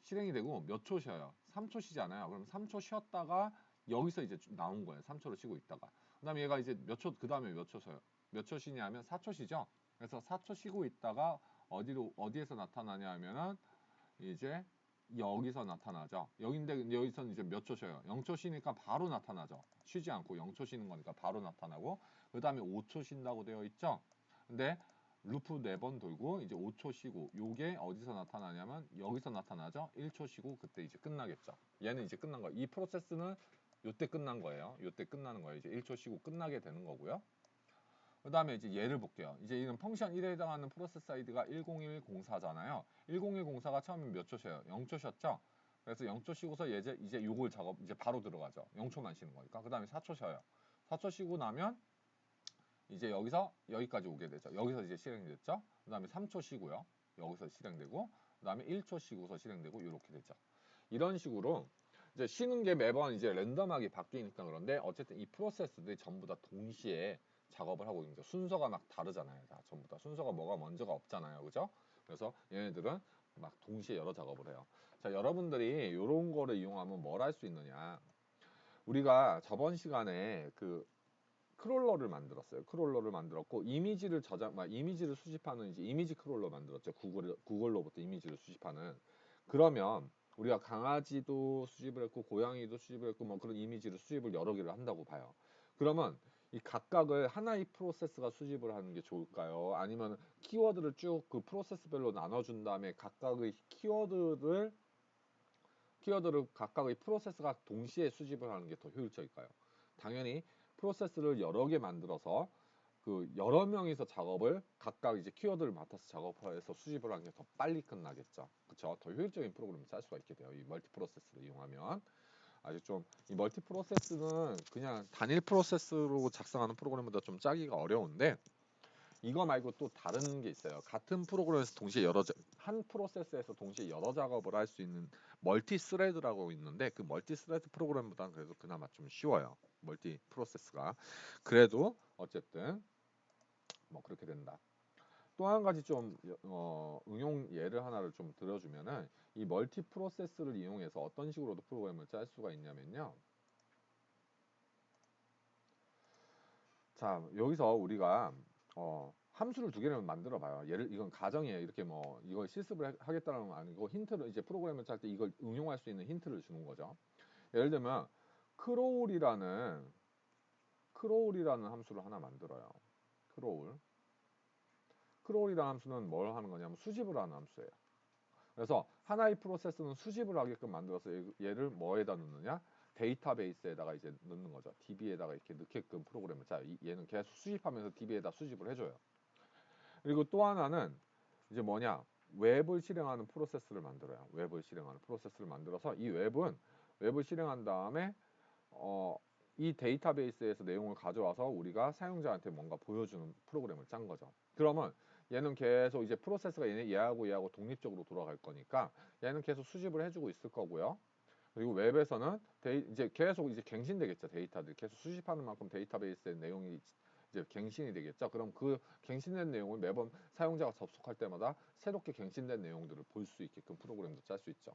실행이 되고 몇 초 쉬어요? 3초 쉬잖아요. 그럼 3초 쉬었다가 여기서 이제 나온 거예요. 3초를 쉬고 있다가. 그 다음에 얘가 이제 몇 초, 그 다음에 몇 초 쉬어요? 몇 초 쉬냐면 4초 쉬죠? 그래서 4초 쉬고 있다가 어디에서 나타나냐 하면은 이제 여기서 나타나죠. 여기인데 여기서는 이제 몇 초 쉬어요? 0초 쉬니까 바로 나타나죠. 쉬지 않고 0초 쉬는 거니까 바로 나타나고 그 다음에 5초 쉰다고 되어 있죠. 근데 루프 4번 돌고 이제 5초 쉬고 요게 어디서 나타나냐면 여기서 나타나죠. 1초 쉬고 그때 이제 끝나겠죠. 얘는 이제 끝난 거예요. 이 프로세스는 요때 끝난 거예요. 요때 끝나는 거예요. 이제 1초 쉬고 끝나게 되는 거고요. 그 다음에 이제 얘를 볼게요. 이제 이런 펑션 1에 해당하는 프로세스 아이디가 10104잖아요. 10104가 처음에 몇 초 쉬어요? 0초 쉬었죠? 그래서 0초 쉬고서 이제 요걸 작업 이제 바로 들어가죠. 0초만 쉬는 거니까. 그 다음에 4초 쉬어요. 4초 쉬고 나면 이제 여기서 여기까지 오게 되죠. 여기서 이제 실행이 됐죠. 그 다음에 3초 쉬고요. 여기서 실행되고, 그 다음에 1초 쉬고서 실행되고, 이렇게 되죠. 이런 식으로 이제 쉬는 게 매번 이제 랜덤하게 바뀌니까 그런데 어쨌든 이 프로세스들이 전부 다 동시에 작업을 하고 있는 거죠. 순서가 막 다르잖아요. 다 전부 다 순서가 뭐가 먼저가 없잖아요. 그죠? 그래서 얘네들은 막 동시에 여러 작업을 해요. 자, 여러분들이 이런 거를 이용하면 뭘 할 수 있느냐? 우리가 저번 시간에 그 크롤러를 만들었어요. 크롤러를 만들었고 이미지를 이미지를 수집하는 이제 이미지 크롤러 만들었죠. 구글로부터 이미지를 수집하는. 그러면 우리가 강아지도 수집을 했고 고양이도 수집을 했고 뭐 그런 이미지를 수집을 여러 개를 한다고 봐요. 그러면 이 각각을 하나의 프로세스가 수집을 하는 게 좋을까요? 아니면 키워드를 쭉 그 프로세스별로 나눠준 다음에 각각의 키워드를 각각의 프로세스가 동시에 수집을 하는 게 더 효율적일까요? 당연히 프로세스를 여러 개 만들어서 그 여러 명이서 작업을 각각 이제 키워드를 맡아서 작업해서 수집을 하는 게 더 빨리 끝나겠죠. 그렇죠? 더 효율적인 프로그램을 짤 수가 있게 돼요. 이 멀티 프로세스를 이용하면. 아직 좀 이 멀티 프로세스는 그냥 단일 프로세스로 작성하는 프로그램보다 좀 짜기가 어려운데 이거 말고 또 다른 게 있어요. 같은 프로그램에서 동시에 한 프로세스에서 동시에 여러 작업을 할 수 있는 멀티 스레드라고 있는데 그 멀티 스레드 프로그램보다는 그래도 그나마 좀 쉬워요. 멀티 프로세스가. 그래도 어쨌든 뭐 그렇게 된다. 또 한 가지 좀 응용 예를 하나를 좀 들어주면은 이 멀티 프로세스를 이용해서 어떤 식으로도 프로그램을 짤 수가 있냐면요. 자, 여기서 우리가 함수를 두 개를 만들어 봐요. 이건 가정이에요. 이렇게 뭐 이걸 실습을 하겠다는 건 아니고 힌트를 이제 프로그램을 짤 때 이걸 응용할 수 있는 힌트를 주는 거죠. 예를 들면 크로울이라는 함수를 하나 만들어요. 크로울. 크로울이라는 함수는 뭘 하는 거냐면 수집을 하는 함수예요. 그래서 하나의 프로세스는 수집을 하게끔 만들어서 얘를 뭐에다 넣느냐? 데이터베이스에다가 이제 넣는 거죠. DB에다가 이렇게 넣게끔 프로그램을 짜요. 얘는 계속 수집하면서 DB에다 수집을 해줘요. 그리고 또 하나는 이제 뭐냐? 웹을 실행하는 프로세스를 만들어요. 웹을 실행하는 프로세스를 만들어서 이 웹을 실행한 다음에 이 데이터베이스에서 내용을 가져와서 우리가 사용자한테 뭔가 보여주는 프로그램을 짠 거죠. 그러면 얘는 계속 이제 프로세스가 얘하고 독립적으로 돌아갈 거니까 얘는 계속 수집을 해주고 있을 거고요. 그리고 웹에서는 이제 계속 이제 갱신되겠죠. 데이터들이 계속 수집하는 만큼 데이터베이스의 내용이 이제 갱신이 되겠죠. 그럼 그 갱신된 내용을 매번 사용자가 접속할 때마다 새롭게 갱신된 내용들을 볼 수 있게끔 프로그램도 짤 수 있죠.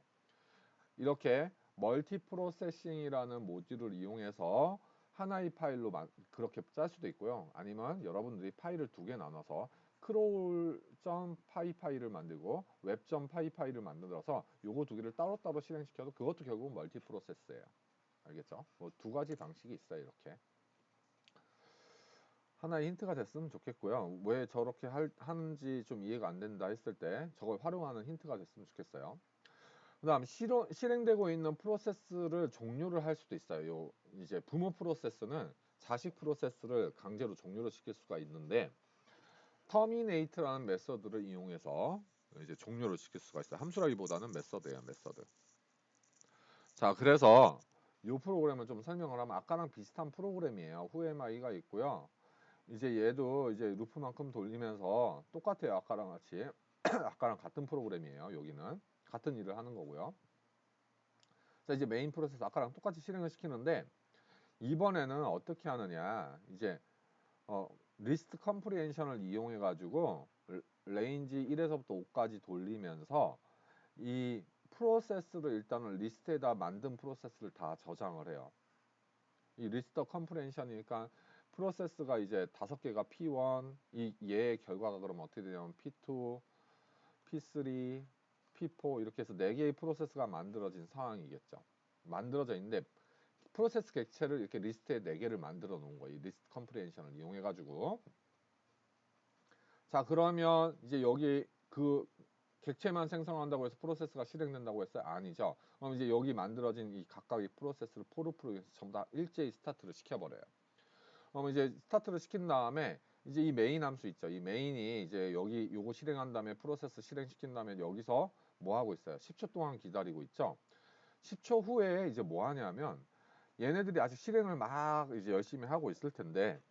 이렇게 멀티 프로세싱이라는 모듈을 이용해서 하나의 파일로 그렇게 짤 수도 있고요. 아니면 여러분들이 파일을 두 개 나눠서 crawl.py 파일을 만들고 web.py 파일을 만들어서 요거 두 개를 따로따로 실행시켜도 그것도 결국은 멀티 프로세스예요. 알겠죠? 뭐 두 가지 방식이 있어요. 이렇게. 하나의 힌트가 됐으면 좋겠고요. 왜 저렇게 하는지 좀 이해가 안 된다 했을 때 저걸 활용하는 힌트가 됐으면 좋겠어요. 그 다음 실행되고 있는 프로세스를 종료를 할 수도 있어요. 이제 부모 프로세스는 자식 프로세스를 강제로 종료를 시킬 수가 있는데 terminate라는 메서드를 이용해서 이제 종료를 시킬 수가 있어요. 함수라기보다는 메서드예요. 메서드. 자, 그래서 이 프로그램을 좀 설명을 하면 아까랑 비슷한 프로그램이에요. whoami가 있고요. 이제 얘도 이제 루프만큼 돌리면서 똑같아요. 아까랑 같이. 아까랑 같은 프로그램이에요. 여기는 같은 일을 하는 거고요. 자, 이제 메인 프로세스 아까랑 똑같이 실행을 시키는데 이번에는 어떻게 하느냐? 이제 리스트 컴프리hension을 이용해 가지고 레인지 1에서부터 5까지 돌리면서 이 프로세스를 일단은 리스트에다 만든 프로세스를 다 저장을 해요. 이 리스트 컴프리hension이니까 프로세스가 이제 5개가 P1, 얘의 결과가 그러면 어떻게 되냐면 P2, P3, P4 이렇게 해서 4개의 프로세스가 만들어진 상황이겠죠. 만들어져 있는데 프로세스 객체를 이렇게 리스트에 4개를 만들어 놓은 거예요. 이 리스트 컴프리hension을 이용해 가지고. 자, 그러면 이제 여기 그 객체만 생성한다고 해서 프로세스가 실행된다고 했어요? 아니죠. 그럼 이제 여기 만들어진 이 각각의 프로세스를 포르프로 해서 전부 다 일제히 스타트를 시켜버려요. 그럼 이제 스타트를 시킨 다음에 이제 이 메인 함수 있죠. 이 메인이 이제 여기 요거 실행한 다음에 프로세스 실행시킨 다음에 여기서 뭐 하고 있어요? 10초 동안 기다리고 있죠. 10초 후에 이제 뭐 하냐면 얘네들이 아직 실행을 막 이제 열심히 하고 있을 텐데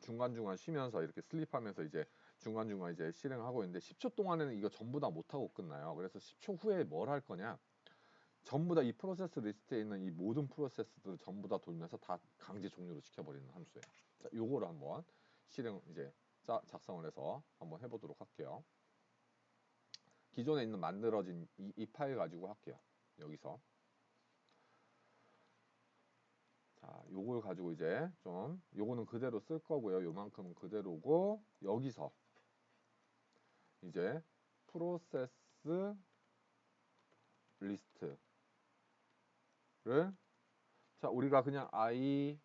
중간중간 쉬면서 이렇게 슬립하면서 이제 중간중간 이제 실행하고 있는데 10초 동안에는 이거 전부 다 못하고 끝나요. 그래서 10초 후에 뭘 할 거냐? 전부 다 이 프로세스 리스트에 있는 이 모든 프로세스들을 전부 다 돌면서 다 강제 종료를 시켜버리는 함수예요. 자, 요거를 한번 실행 이제 작성을 해서 한번 해보도록 할게요. 기존에 있는 만들어진 이 파일 가지고 할게요. 여기서. 자, 요걸 가지고 이제 좀 요거는 그대로 쓸 거고요. 요만큼은 그대로고 여기서 이제 프로세스 리스트를 자, 우리가 그냥 I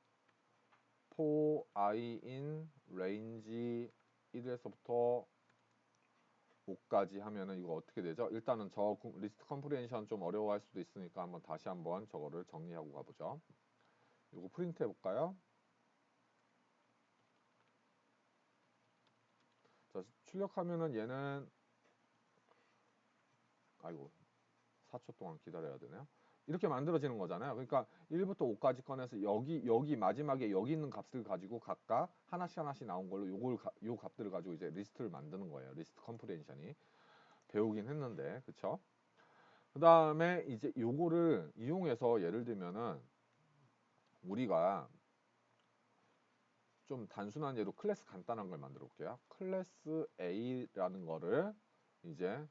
for I in range 1에서부터 5까지 하면은 이거 어떻게 되죠? 일단은 저 리스트 컴프레hen션 좀 어려워할 수도 있으니까 한번 다시 한번 저거를 정리하고 가보죠. 이거 프린트 해볼까요? 자, 출력하면은 얘는 아이고 4초 동안 기다려야 되네요. 이렇게 만들어지는 거잖아요. 그러니까 1부터 5까지 꺼내서 여기 마지막에 여기 있는 값을 가지고 각각 하나씩 나온 걸로 요 값들을 가지고 이제 리스트를 만드는 거예요. 리스트 컴프레hen션이 배우긴 했는데 그쵸? 그 다음에 이제 요거를 이용해서 예를 들면은 우리가 좀 단순한 예로 클래스 간단한 걸 만들어 볼게요. 클래스 A라는 거를 이제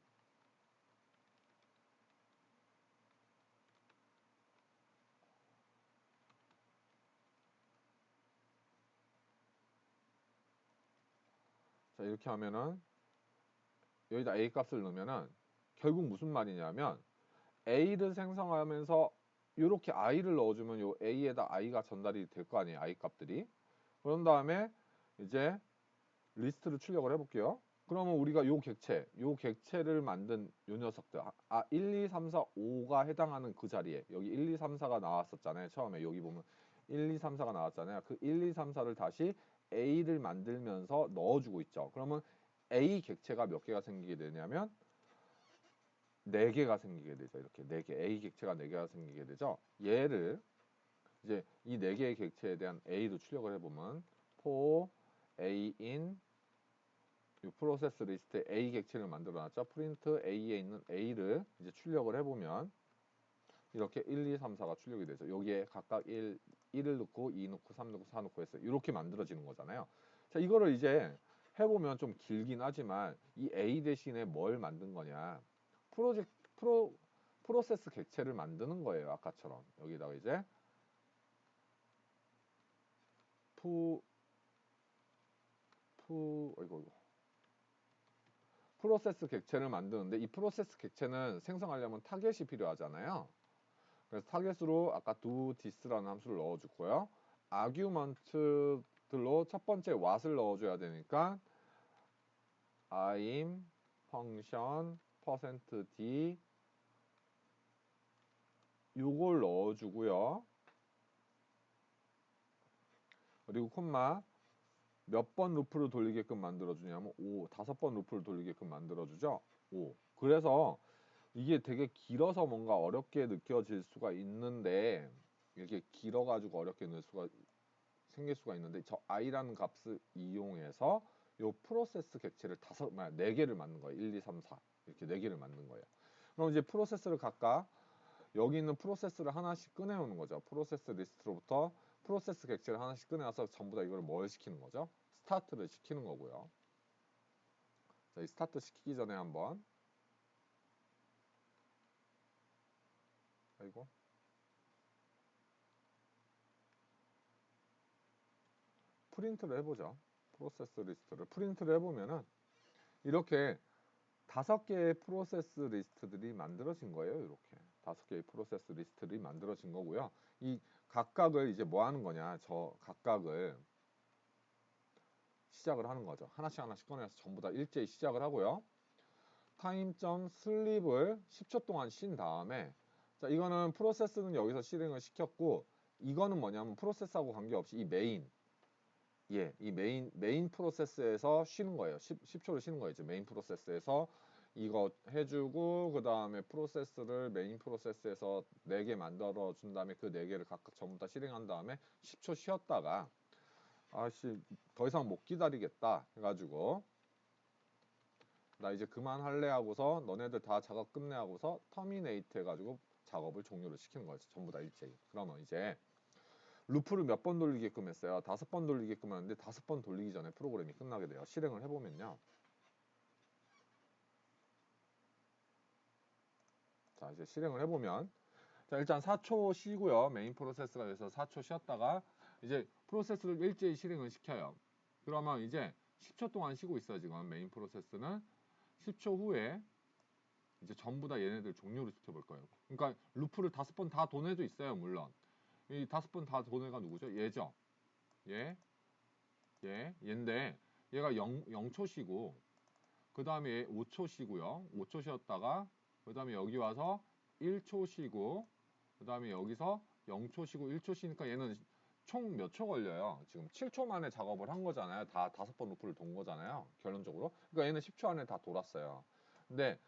자 이렇게 하면은 여기다 A 값을 넣으면은 결국 무슨 말이냐면 A를 생성하면서 이렇게 I를 넣어주면 요 A에다 I가 전달이 될 거 아니에요. I 값들이. 그런 다음에 이제 리스트를 출력을 해볼게요. 그러면 우리가 요 객체를 만든 요 녀석들 1, 2, 3, 4, 5가 해당하는 그 자리에 여기 1, 2, 3, 4가 나왔었잖아요. 처음에 여기 보면 1, 2, 3, 4가 나왔잖아요. 그 1, 2, 3, 4를 다시 A를 만들면서 넣어주고 있죠. 그러면 A 객체가 몇 개가 생기게 되냐면 4개가 생기게 되죠. 이렇게 4개 A 객체가 4개가 생기게 되죠. 얘를 이제 이 4개의 객체에 대한 A로 출력을 해보면 for A in 이 프로세스 리스트에 A 객체를 만들어 놨죠. 프린트 A에 있는 A를 이제 출력을 해보면 이렇게 1, 2, 3, 4가 출력이 되죠. 여기에 각각 1을 넣고 2 넣고 3 넣고 4 넣고 해서 이렇게 만들어지는 거잖아요. 자, 이거를 이제 해보면 좀 길긴 하지만 이 A 대신에 뭘 만든 거냐. 프로세스 객체를 만드는 거예요. 아까처럼. 여기다가 이제 이거 프로세스 객체를 만드는데 이 프로세스 객체는 생성하려면 타겟이 필요하잖아요. 그래서 타겟으로 아까 do this라는 함수를 넣어줬고요. 아규먼트들로 첫 번째 what을 넣어줘야 되니까 I'm function %d 요걸 넣어주고요. 그리고 콤마 몇 번 루프를 돌리게끔 만들어주냐면 5, 5번 루프를 돌리게끔 만들어주죠. 5. 그래서 이게 되게 길어서 뭔가 어렵게 느껴질 수가 있는데 이렇게 길어가지고 어렵게 생길 수가 있는데 저 i라는 값을 이용해서 요 프로세스 객체를 4개를 만든 거예요. 1, 2, 3, 4 이렇게 4개를 만든 거예요. 그럼 이제 프로세스를 각각 여기 있는 프로세스를 하나씩 꺼내오는 거죠. 프로세스 리스트로부터 프로세스 객체를 하나씩 꺼내와서 전부 다 이걸 뭘 시키는 거죠? 스타트를 시키는 거고요. 자, 이 스타트 시키기 전에 한번 아이고 프린트를 해보죠. 프로세스 리스트를 프린트를 해보면은 이렇게 5개의 프로세스 리스트들이 만들어진 거예요. 이렇게 5개의 프로세스 리스트들이 만들어진 거고요. 이 각각을 이제 뭐 하는 거냐? 저 각각을 시작을 하는 거죠. 하나씩 꺼내서 전부 다 일제히 시작을 하고요. 타임점 슬립을 10초 동안 쉰 다음에 자 이거는 프로세스는 여기서 실행을 시켰고 이거는 뭐냐면 프로세스하고 관계없이 이 이 메인 프로세스에서 쉬는 거예요. 10초를 쉬는 거예요. 이제 메인 프로세스에서 이거 해주고 그 다음에 프로세스를 메인 프로세스에서 4개 만들어 준 다음에 그 4개를 각각 전부 다 실행한 다음에 10초 쉬었다가 아씨 더 이상 못 기다리겠다 해가지고 나 이제 그만할래 하고서 너네들 다 작업 끝내 하고서 터미네이트 해가지고 작업을 종료를 시키는 거지. 전부 다 일제히. 그러면 이제 루프를 몇 번 돌리게끔 했어요. 5번 돌리게끔 하는데 5번 돌리기 전에 프로그램이 끝나게 돼요. 실행을 해보면요. 자 이제 실행을 해보면 자 일단 4초 쉬고요. 메인 프로세스가 돼서 4초 쉬었다가 이제 프로세스를 일제히 실행을 시켜요. 그러면 이제 10초 동안 쉬고 있어요. 지금 메인 프로세스는 10초 후에 이제 전부 다 얘네들 종료를 시켜볼 거예요. 그러니까 루프를 5번 다 도내도 있어요. 물론 이 5번 다 도내가 누구죠? 얘죠. 얘인데 얘가 0초 쉬고 그 다음에 5초 쉬고요. 5초 쉬었다가 그 다음에 여기 와서 1초 쉬고 그 다음에 여기서 0초 쉬고 1초 쉬니까 얘는 총 몇 초 걸려요? 지금 7초 만에 작업을 한 거잖아요. 다 5번 루프를 돈 거잖아요. 결론적으로. 그러니까 얘는 10초 안에 다 돌았어요. 근데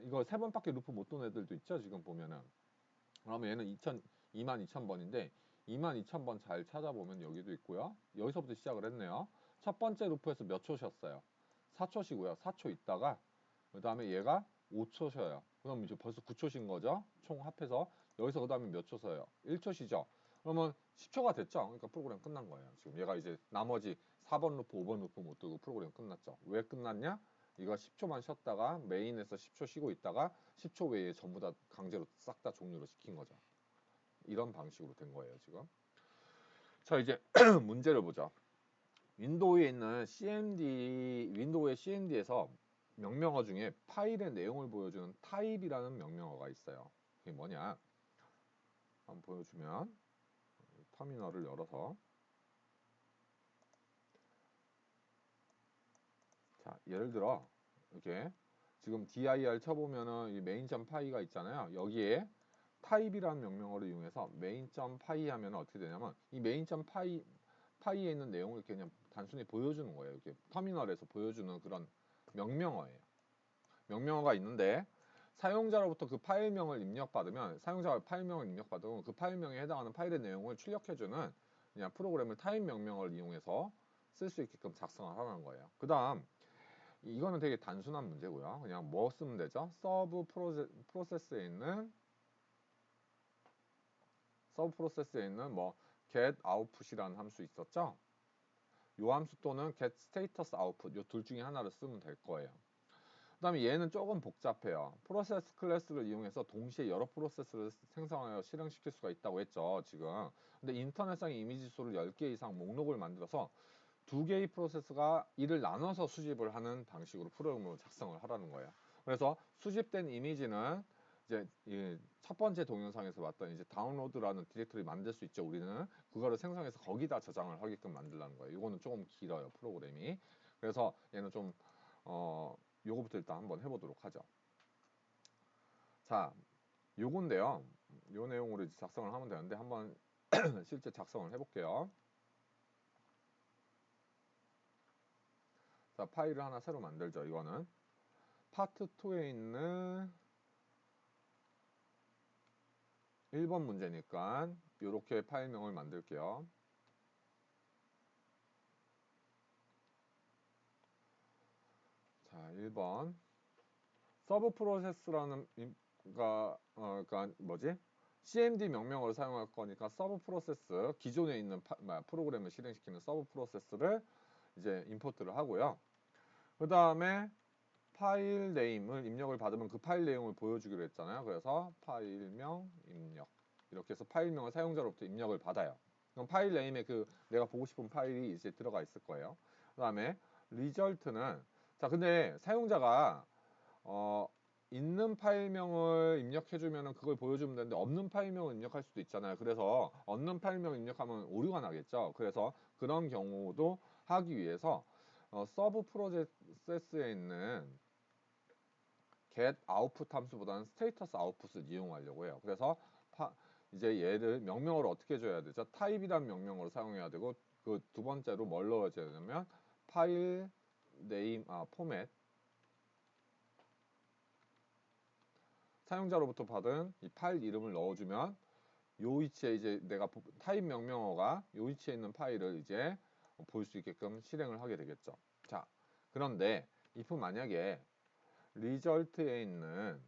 이거 3번밖에 루프 못 돈 애들도 있죠. 지금 보면은. 그러면 얘는 22,000번인데 22,000번 잘 찾아보면 여기도 있고요. 여기서부터 시작을 했네요. 첫 번째 루프에서 몇 초 쉬었어요? 4초 쉬고요. 4초 있다가 그 다음에 얘가 5초 쉬어요. 그럼 이제 벌써 9초 쉰 거죠. 총 합해서 여기서 그 다음에 몇 초 쉬어요? 1초 쉬죠. 그러면 10초가 됐죠. 그러니까 프로그램 끝난 거예요. 지금 얘가 이제 나머지 4번 루프, 5번 루프 못 들고 프로그램 끝났죠. 왜 끝났냐? 이거 10초만 쉬었다가 메인에서 10초 쉬고 있다가 10초 외에 전부 다 강제로 싹 다 종료를 시킨 거죠. 이런 방식으로 된 거예요, 지금. 자, 이제 문제를 보자. 윈도우에 있는 윈도우의 CMD에서 명령어 중에 파일의 내용을 보여주는 타입이라는 명령어가 있어요. 그게 뭐냐? 한번 보여주면 터미널을 열어서 자, 예를 들어 이렇게 지금 dir 쳐보면은 이 main.py가 있잖아요. 여기에 타입이라는 명령어를 이용해서 main.py 하면 어떻게 되냐면 이 main.py에 있는 내용을 그냥 단순히 보여주는 거예요. 이렇게 터미널에서 보여주는 그런 명령어예요. 명령어가 있는데 사용자로부터 그 파일명을 입력받으면 사용자가 파일명을 입력받으면 그 파일명에 해당하는 파일의 내용을 출력해주는 그냥 프로그램을 타입 명령어를 이용해서 쓸 수 있게끔 작성을 하는 거예요. 그 다음 이거는 되게 단순한 문제고요. 그냥 뭐 쓰면 되죠? 서브 프로세스에 있는 뭐 get output이라는 함수 있었죠? 요 함수 또는 get status output 요 둘 중에 하나를 쓰면 될 거예요. 그 다음에 얘는 조금 복잡해요. 프로세스 클래스를 이용해서 동시에 여러 프로세스를 생성하여 실행시킬 수가 있다고 했죠, 지금. 근데 인터넷상 이미지 수를 10개 이상 목록을 만들어서 2개의 프로세스가 이를 나눠서 수집을 하는 방식으로 프로그램을 작성을 하라는 거예요. 그래서 수집된 이미지는 이제 첫 번째 동영상에서 봤던 이제 다운로드라는 디렉토리 만들 수 있죠. 우리는 그거를 생성해서 거기다 저장을 하게끔 만들라는 거예요. 이거는 조금 길어요, 프로그램이. 그래서 얘는 좀 요거부터 일단 한번 해보도록 하죠. 자, 요건데요. 요 내용으로 이제 작성을 하면 되는데 한번 실제 작성을 해볼게요. 자, 파일을 하나 새로 만들죠. 이거는 파트 2에 있는 1번 문제니까 이렇게 파일명을 만들게요. 자, 1번 서브 프로세스라는 그러니까 뭐지? CMD 명령어를 사용할 거니까 서브 프로세스 기존에 있는 프로그램을 실행시키는 서브 프로세스를 이제 임포트를 하고요. 그 다음에 파일 네임을 입력을 받으면 그 파일 내용을 보여주기로 했잖아요. 그래서 파일명 입력 이렇게 해서 파일명을 사용자로부터 입력을 받아요. 그럼 파일 네임에 그 내가 보고 싶은 파일이 이제 들어가 있을 거예요. 그 다음에 리절트는 자 근데 사용자가 있는 파일명을 입력해주면 그걸 보여주면 되는데 없는 파일명을 입력할 수도 있잖아요. 그래서 없는 파일명을 입력하면 오류가 나겠죠. 그래서 그런 경우도 하기 위해서 서브 프로세스에 있는 get output 함수보다는 status output을 이용하려고 해요. 그래서 이제 얘를 명령어를 어떻게 줘야 되죠? 타입이라는 명령어를 사용해야 되고 그 두 번째로 뭘 넣어줘야 되냐면 파일 네임 포맷 사용자로부터 받은 이 파일 이름을 넣어주면 요 위치에 이제 내가 타입 명령어가 요 위치에 있는 파일을 이제 볼 수 있게끔 실행을 하게 되겠죠. 자, 그런데 if 만약에 리절트에 있는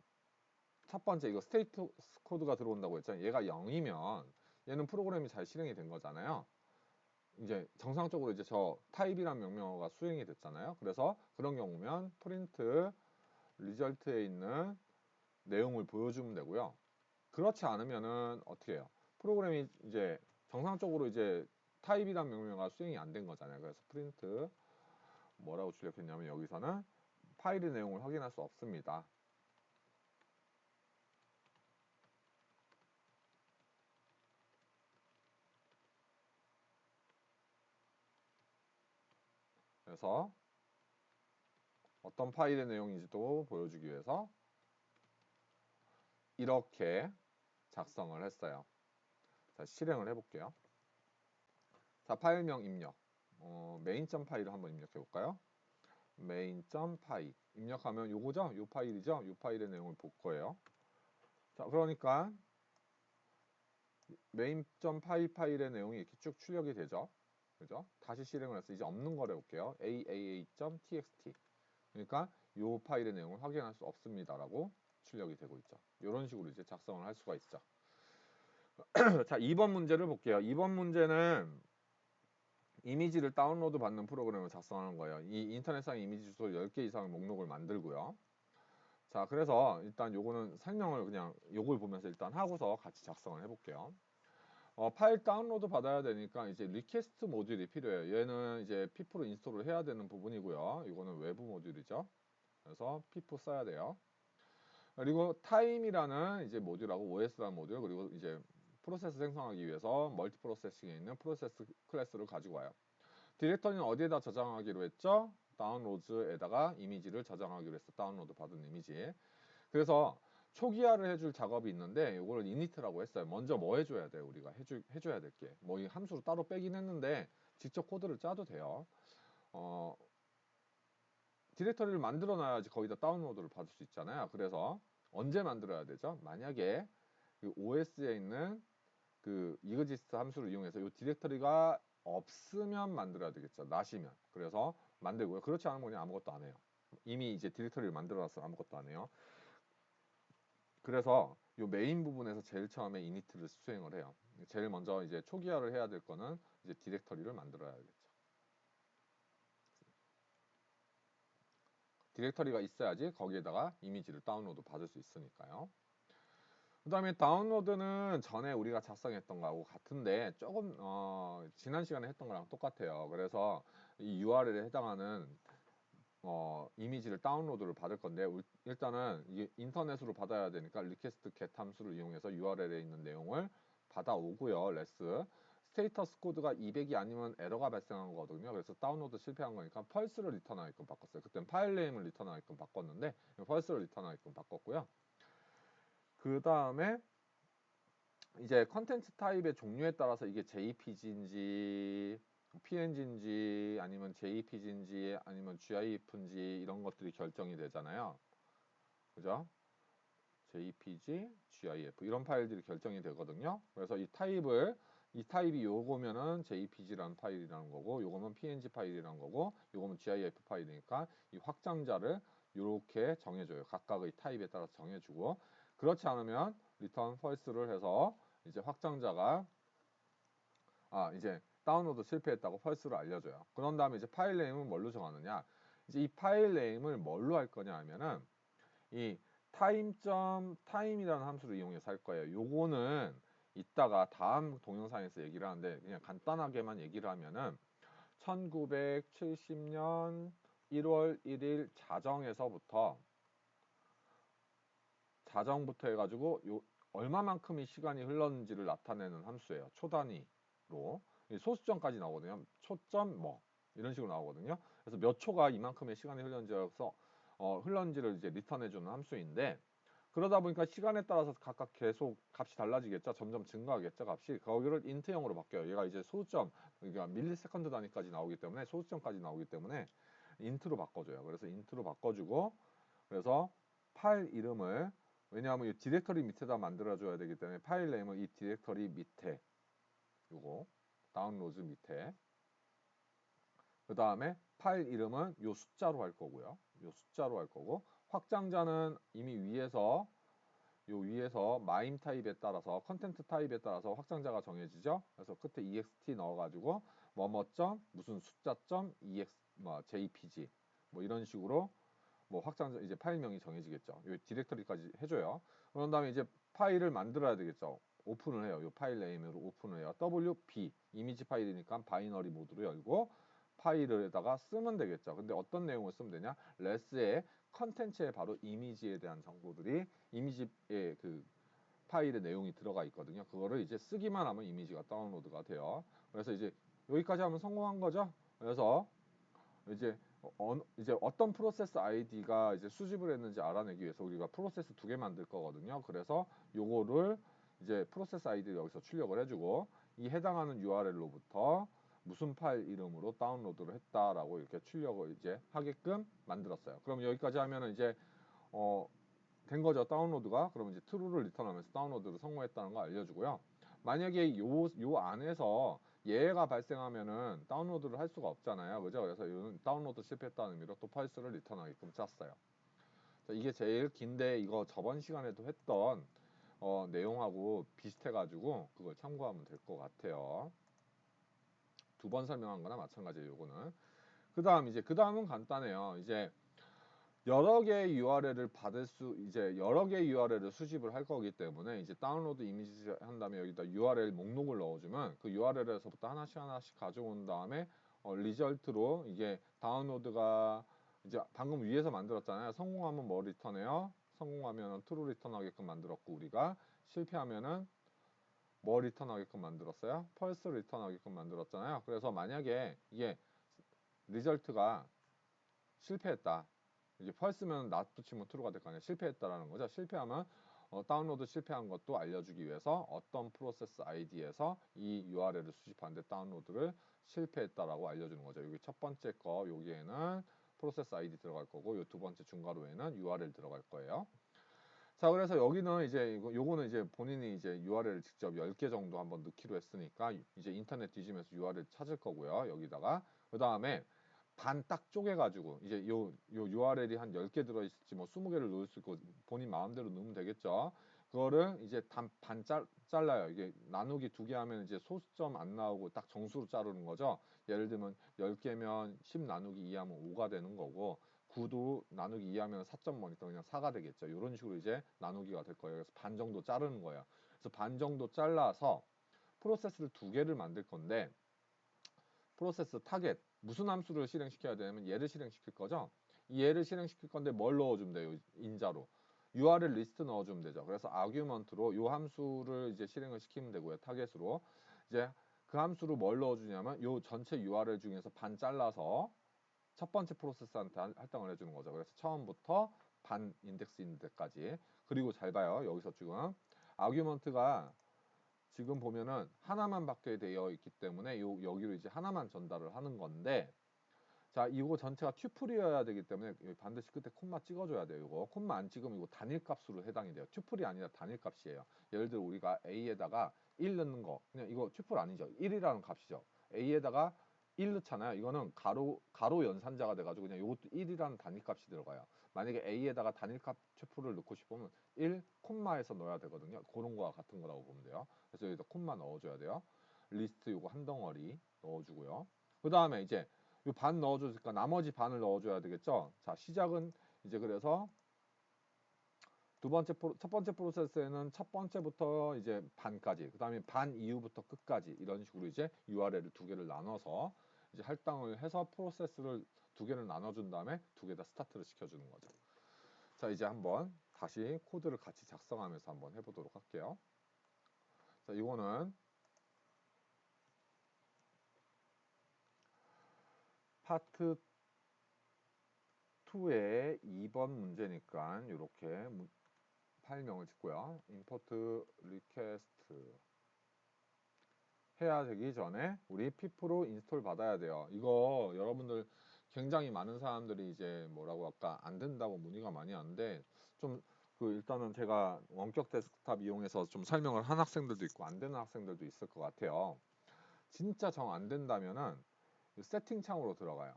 첫 번째 이거 스테이트 코드가 들어온다고 했잖아요. 얘가 0이면 얘는 프로그램이 잘 실행이 된 거잖아요. 이제 정상적으로 이제 저 타입이란 명령어가 수행이 됐잖아요. 그래서 그런 경우면 프린트 리절트에 있는 내용을 보여주면 되고요. 그렇지 않으면은 어떻게 해요? 프로그램이 이제 정상적으로 이제 타입이란 명령어가 수행이 안 된 거잖아요. 그래서 프린트 뭐라고 출력했냐면 여기서는 파일의 내용을 확인할 수 없습니다. 그래서 어떤 파일의 내용인지도 보여주기 위해서 이렇게 작성을 했어요. 자, 실행을 해볼게요. 자, 파일명 입력. 메인.파일을 한번 입력해 볼까요? 메인.파일 입력하면 요거죠? 요 파일이죠? 요 파일의 내용을 볼 거예요. 자, 그러니까 메인.파일 파일의 내용이 이렇게 쭉 출력이 되죠. 그죠? 다시 실행을 해서 이제 없는 거를 해볼게요. aaa.txt. 그러니까 요 파일의 내용을 확인할 수 없습니다라고 출력이 되고 있죠. 이런 식으로 이제 작성을 할 수가 있죠. 자, 2번 문제를 볼게요. 2번 문제는 이미지를 다운로드 받는 프로그램을 작성하는 거예요. 이 인터넷상 이미지 주소 10개 이상의 목록을 만들고요. 자, 그래서 일단 요거는 설명을 그냥 요걸 보면서 일단 하고서 같이 작성을 해볼게요. 파일 다운로드 받아야 되니까 이제 리퀘스트 모듈이 필요해요. 얘는 이제 피프로 인스톨을 해야 되는 부분이고요. 이거는 외부 모듈이죠. 그래서 피프 써야 돼요. 그리고 타임이라는 이제 모듈하고 OS라는 모듈 그리고 이제 프로세스 생성하기 위해서 멀티 프로세싱에 있는 프로세스 클래스를 가지고 와요. 디렉터리는 어디에다 저장하기로 했죠? 다운로드에다가 이미지를 저장하기로 했어. 다운로드 받은 이미지. 그래서 초기화를 해줄 작업이 있는데 이거를 이니트라고 했어요. 먼저 뭐 해줘야 돼요? 우리가 해줘야 될 게. 뭐 이 함수로 따로 빼긴 했는데 직접 코드를 짜도 돼요. 디렉터리를 만들어 놔야지 거기다 다운로드를 받을 수 있잖아요. 그래서 언제 만들어야 되죠? 만약에 그 OS에 있는 그 exist 함수를 이용해서 이 디렉터리가 없으면 만들어야 되겠죠. 낫이면. 그래서 만들고요. 그렇지 않으면 그냥 아무것도 안 해요. 이미 이제 디렉터리를 만들어 놨으면 아무것도 안 해요. 그래서 이 메인 부분에서 제일 처음에 이니트를 수행을 해요. 제일 먼저 이제 초기화를 해야 될 거는 이제 디렉터리를 만들어야겠죠. 디렉터리가 있어야지 거기에다가 이미지를 다운로드 받을 수 있으니까요. 그 다음에 다운로드는 전에 우리가 작성했던 거하고 같은데 조금 지난 시간에 했던 거랑 똑같아요. 그래서 이 URL에 해당하는 이미지를 다운로드를 받을 건데 일단은 이게 인터넷으로 받아야 되니까 리퀘스트 get 함수를 이용해서 URL에 있는 내용을 받아오고요. 레스 스테이터스 코드가 200이 아니면 에러가 발생한 거거든요. 그래서 다운로드 실패한 거니까 펄스를 리턴하게끔 바꿨어요. 그땐 파일 네임을 리턴하게끔 바꿨는데 펄스를 리턴하게끔 바꿨고요. 그 다음에 이제 컨텐츠 타입의 종류에 따라서 이게 JPG인지 PNG인지 아니면 JPG인지 아니면 GIF인지 이런 것들이 결정이 되잖아요. 그죠? JPG, GIF 이런 파일들이 결정이 되거든요. 그래서 이 타입이 요거면은 JPG라는 파일이라는 거고 요거는 PNG 파일이라는 거고 요거는 GIF 파일이니까 이 확장자를 이렇게 정해줘요. 각각의 타입에 따라서 정해주고 그렇지 않으면 return false를 해서 이제 확장자가 이제 다운로드 실패했다고 false를 알려줘요. 그런 다음에 이제 파일 네임은 뭘로 정하느냐? 이제 이 파일 네임을 뭘로 할 거냐 하면은 이 time이라는 함수를 이용해서 할 거예요. 요거는 이따가 다음 동영상에서 얘기를 하는데 그냥 간단하게만 얘기를 하면은 1970년 1월 1일 자정부터 해가지고 얼마만큼의 시간이 흘렀는지를 나타내는 함수예요. 초단위로 소수점까지 나오거든요. 초점 뭐 이런 식으로 나오거든요. 그래서 몇 초가 이만큼의 시간이 흘렀는지를 이제 리턴해주는 함수인데 그러다 보니까 시간에 따라서 각각 계속 값이 달라지겠죠. 점점 증가하겠죠. 값이 거기를 인트형으로 바뀌어요. 얘가 이제 소수점 그러니까 밀리세컨드 단위까지 나오기 때문에 소수점까지 나오기 때문에 인트로 바꿔줘요. 그래서 인트로 바꿔주고 그래서 파일 이름을 왜냐하면 이 디렉터리 밑에다 만들어줘야 되기 때문에 파일 네임은 이 디렉터리 밑에 요거 다운로드 밑에 그 다음에 파일 이름은 요 숫자로 할 거고요. 요 숫자로 할 거고 확장자는 이미 위에서 요 위에서 마임 타입에 따라서 컨텐트 타입에 따라서 확장자가 정해지죠. 그래서 끝에 ext 넣어가지고 뭐뭐점 무슨 숫자점 ex 뭐 jpg 뭐 이런 식으로 뭐 확장자 이제 파일명이 정해지겠죠. 요 디렉터리까지 해줘요. 그런 다음에 이제 파일을 만들어야 되겠죠. 오픈을 해요. 요 파일 네임으로 오픈을 해요. wb 이미지 파일이니까 바이너리 모드로 열고 파일에다가 쓰면 되겠죠. 근데 어떤 내용을 쓰면 되냐? 레스의 컨텐츠에 바로 이미지에 대한 정보들이 이미지의 그 파일의 내용이 들어가 있거든요. 그거를 이제 쓰기만 하면 이미지가 다운로드가 돼요. 그래서 이제 여기까지 하면 성공한 거죠. 그래서 이제 어떤 프로세스 아이디가 이제 수집을 했는지 알아내기 위해서 우리가 프로세스 2개 만들 거거든요. 그래서 요거를 이제 프로세스 아이디를 여기서 출력을 해주고 이 해당하는 URL로부터 무슨 파일 이름으로 다운로드를 했다라고 이렇게 출력을 이제 하게끔 만들었어요. 그럼 여기까지 하면은 이제 된 거죠. 다운로드가. 그러면 이제 true를 리턴하면서 다운로드를 성공했다는 거 알려주고요. 만약에 요 안에서 예외가 발생하면은 다운로드를 할 수가 없잖아요. 그죠? 그래서 이는 다운로드 실패했다는 의미로 또 false를 리턴하게끔 짰어요. 자, 이게 제일 긴데 이거 저번 시간에도 했던 내용하고 비슷해가지고 그걸 참고하면 될 것 같아요. 2번 설명한 거나 마찬가지예요. 요거는. 그 다음은 간단해요. 이제 여러 개의 URL을 받을 수 이제 여러 개의 URL을 수집을 할 거기 때문에 이제 다운로드 이미지 한 다음에 여기다 URL 목록을 넣어주면 그 URL에서부터 하나씩 가져온 다음에 리절트로 이게 다운로드가 이제 방금 위에서 만들었잖아요. 성공하면 뭐 리턴해요? 성공하면 true 리턴하게끔 만들었고 우리가 실패하면은 뭐 리턴하게끔 만들었어요? false 리턴하게끔 만들었잖아요. 그래서 만약에 이게 리절트가 실패했다. 이게 false면 not 붙이면 true가 될 거 아니에요. 실패했다라는 거죠. 실패하면 다운로드 실패한 것도 알려주기 위해서 어떤 프로세스 아이디에서 이 URL을 수집하는데 다운로드를 실패했다라고 알려주는 거죠. 여기 첫 번째 거 여기에는 프로세스 아이디 들어갈 거고 이 두 번째 중괄호에는 URL 들어갈 거예요. 자, 그래서 여기는 이제 요거는 이제 본인이 이제 URL을 직접 10개 정도 한번 넣기로 했으니까 이제 인터넷 뒤지면서 URL 찾을 거고요. 여기다가 그다음에 반 딱 쪼개가지고 이제 요 URL이 한 10개 들어있을지 뭐 20개를 넣을 수 있고 본인 마음대로 넣으면 되겠죠. 그거를 이제 반 잘라요. 이게 나누기 2개 하면 이제 소수점 안 나오고 딱 정수로 자르는 거죠. 예를 들면 10개면 10 나누기 2 하면 5가 되는 거고 9도 나누기 2 하면 4.5니까 그냥 4가 되겠죠. 이런 식으로 이제 나누기가 될 거예요. 그래서 반 정도 자르는 거예요. 그래서 반 정도 잘라서 프로세스를 2개를 만들 건데 프로세스 타겟 무슨 함수를 실행시켜야 되냐면 얘를 실행시킬 거죠. 이 얘를 실행시킬 건데 뭘 넣어주면 돼요. 인자로 URL 리스트 넣어주면 되죠. 그래서 아규먼트로 이 함수를 이제 실행을 시키면 되고요. 타겟으로 이제 그 함수로 뭘 넣어주냐면 이 전체 URL 중에서 반 잘라서 첫 번째 프로세스한테 할당을 해주는 거죠. 그래서 처음부터 반 인덱스 있는 데까지. 그리고 잘 봐요. 여기서 지금 아규먼트가 지금 보면은 하나만 받게 되어 있기 때문에 여기로 이제 하나만 전달을 하는 건데 자, 이거 전체가 튜플이어야 되기 때문에 반드시 끝에 콤마 찍어줘야 돼요. 이거 콤마 안 찍으면 이거 단일 값으로 해당이 돼요. 튜플이 아니라 단일 값이에요. 예를 들어 우리가 a에다가 1 넣는 거 그냥 이거 튜플 아니죠. 1이라는 값이죠. a에다가 1 넣잖아요. 이거는 가로 연산자가 돼가지고 그냥 이것도 1이라는 단일 값이 들어가요. 만약에 a에다가 단일 값 튜플을 넣고 싶으면 1 콤마에서 넣어야 되거든요. 그런 거와 같은 거라고 보면 돼요. 그래서 여기다 콤마 넣어줘야 돼요. 리스트 요거 한 덩어리 넣어주고요. 그 다음에 이제 요 반 넣어줬으니까 나머지 반을 넣어줘야 되겠죠. 자, 시작은 이제 그래서 첫 번째 프로세스에는 첫 번째부터 이제 반까지, 그 다음에 반 이후부터 끝까지 이런 식으로 이제 URL을 2개를 나눠서 이제 할당을 해서 프로세스를 2개를 나눠준 다음에 2개 다 스타트를 시켜주는 거죠. 자, 이제 한번 다시 코드를 같이 작성하면서 한번 해보도록 할게요. 자, 이거는 파트 2의 2번 문제니까 이렇게 파일명을 짓고요. import request 해야 되기 전에 우리 pip로 인스톨 받아야 돼요. 이거 여러분들 굉장히 많은 사람들이 이제 뭐라고 할까 안 된다고 문의가 많이 왔는데 좀 그 일단은 제가 원격 데스크탑 이용해서 좀 설명을 한 학생들도 있고 안 되는 학생들도 있을 것 같아요. 진짜 정 안 된다면은 세팅 창으로 들어가요.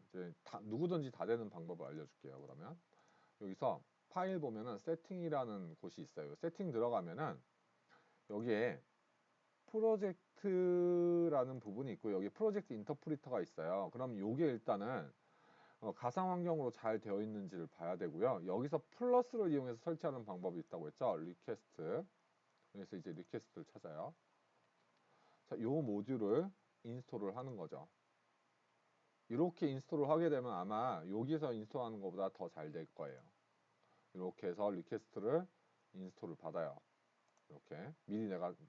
이제 누구든지 다 되는 방법을 알려줄게요. 그러면 여기서 파일 보면은 세팅이라는 곳이 있어요. 세팅 들어가면은 여기에 프로젝트라는 부분이 있고 여기 프로젝트 인터프리터가 있어요. 그럼 요게 일단은 가상 환경으로 잘 되어 있는지를 봐야 되고요. 여기서 플러스를 이용해서 설치하는 방법이 있다고 했죠. 리퀘스트. 그래서 이제 리퀘스트를 찾아요. 자, 요 모듈을 인스톨을 하는 거죠. 이렇게 인스톨을 하게 되면 아마 여기서 인스톨하는 것보다 더 잘 될 거예요. 이렇게 해서 리퀘스트를 인스톨을 받아요. 이렇게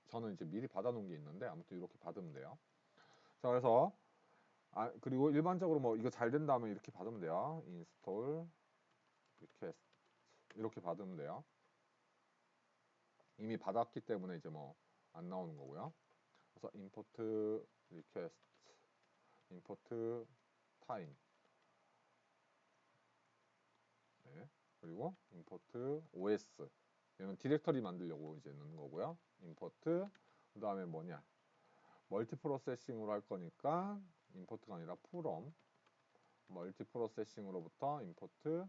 저는 이제 미리 받아놓은 게 있는데 아무튼 이렇게 받으면 돼요. 자, 그래서 그리고 일반적으로 뭐 이거 잘 된다면 이렇게 받으면 돼요. 인스톨 리퀘스트 이렇게 받으면 돼요. 이미 받았기 때문에 이제 뭐 안 나오는 거고요. 그래서 import request, import time, 네. 그리고 import os, 얘는 디렉터리 만들려고 이제 넣는 거고요. import 그 다음에 뭐냐, 멀티 프로세싱으로 할 거니까 import가 아니라 from 멀티 프로세싱으로부터 import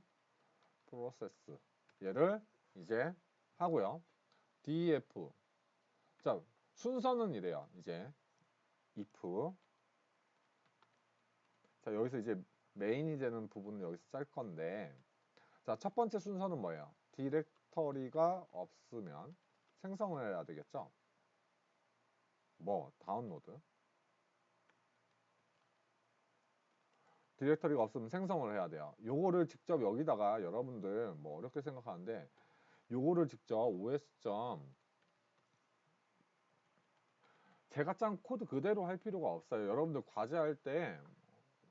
process 얘를 이제 하고요. def, 자 순서는 이래요. 이제 if, 자 여기서 이제 메인이 되는 부분을 여기서 짤 건데, 자 첫 번째 순서는 뭐예요? 디렉터리가 없으면 생성을 해야 되겠죠. 뭐 다운로드, 디렉터리가 없으면 생성을 해야 돼요. 요거를 직접 여기다가 여러분들 뭐 어렵게 생각하는데 요거를 직접 os. 제가 짠 코드 그대로 할 필요가 없어요. 여러분들 과제할 때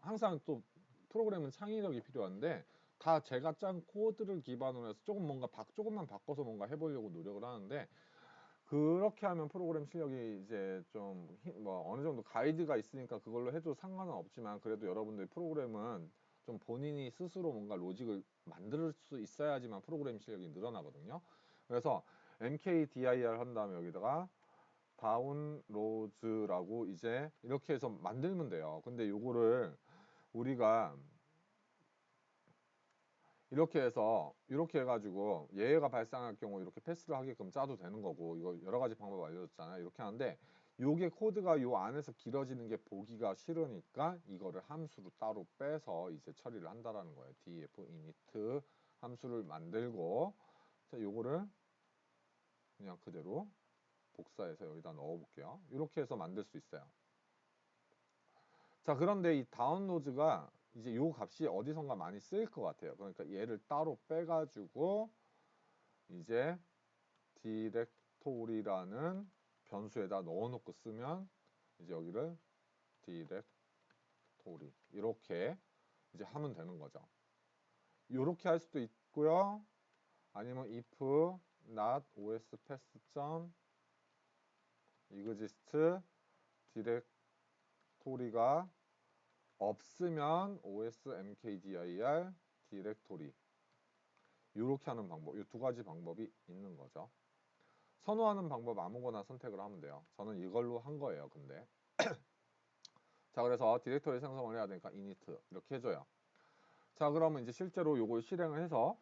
항상 또 프로그램은 창의력이 필요한데 다 제가 짠 코드를 기반으로 해서 조금만 바꿔서 뭔가 해보려고 노력을 하는데, 그렇게 하면 프로그램 실력이 이제 좀 뭐 어느 정도 가이드가 있으니까 그걸로 해도 상관은 없지만, 그래도 여러분들 프로그램은 좀 본인이 스스로 뭔가 로직을 만들 수 있어야지만 프로그램 실력이 늘어나거든요. 그래서 mkdir 한 다음에 여기다가 다운로드라고 이제 이렇게 해서 만들면 돼요. 근데 요거를 우리가 이렇게 해서 이렇게 해가지고 예외가 발생할 경우 이렇게 패스를 하게끔 짜도 되는 거고, 이거 여러 가지 방법 알려줬잖아요. 이렇게 하는데 요게 코드가 요 안에서 길어지는 게 보기가 싫으니까 이거를 함수로 따로 빼서 이제 처리를 한다라는 거예요. def init 함수를 만들고, 자 요거를 그냥 그대로 복사해서 여기다 넣어 볼게요. 이렇게 해서 만들 수 있어요. 자, 그런데 이 다운로드가 이제 요 값이 어디선가 많이 쓰일 것 같아요. 그러니까 얘를 따로 빼가지고 이제 디렉토리라는 변수에다 넣어놓고 쓰면 이제 여기를 디렉토리 이렇게 이제 하면 되는 거죠. 이렇게 할 수도 있고요. 아니면 if not os path exist 디렉토리가 없으면 os mkdir 디렉토리 이렇게 하는 방법, 이 두 가지 방법이 있는 거죠. 선호하는 방법 아무거나 선택을 하면 돼요. 저는 이걸로 한 거예요. 근데 자, 그래서 디렉토리 생성을 해야 되니까 init 이렇게 해줘요. 자, 그러면 이제 실제로 이걸 실행을 해서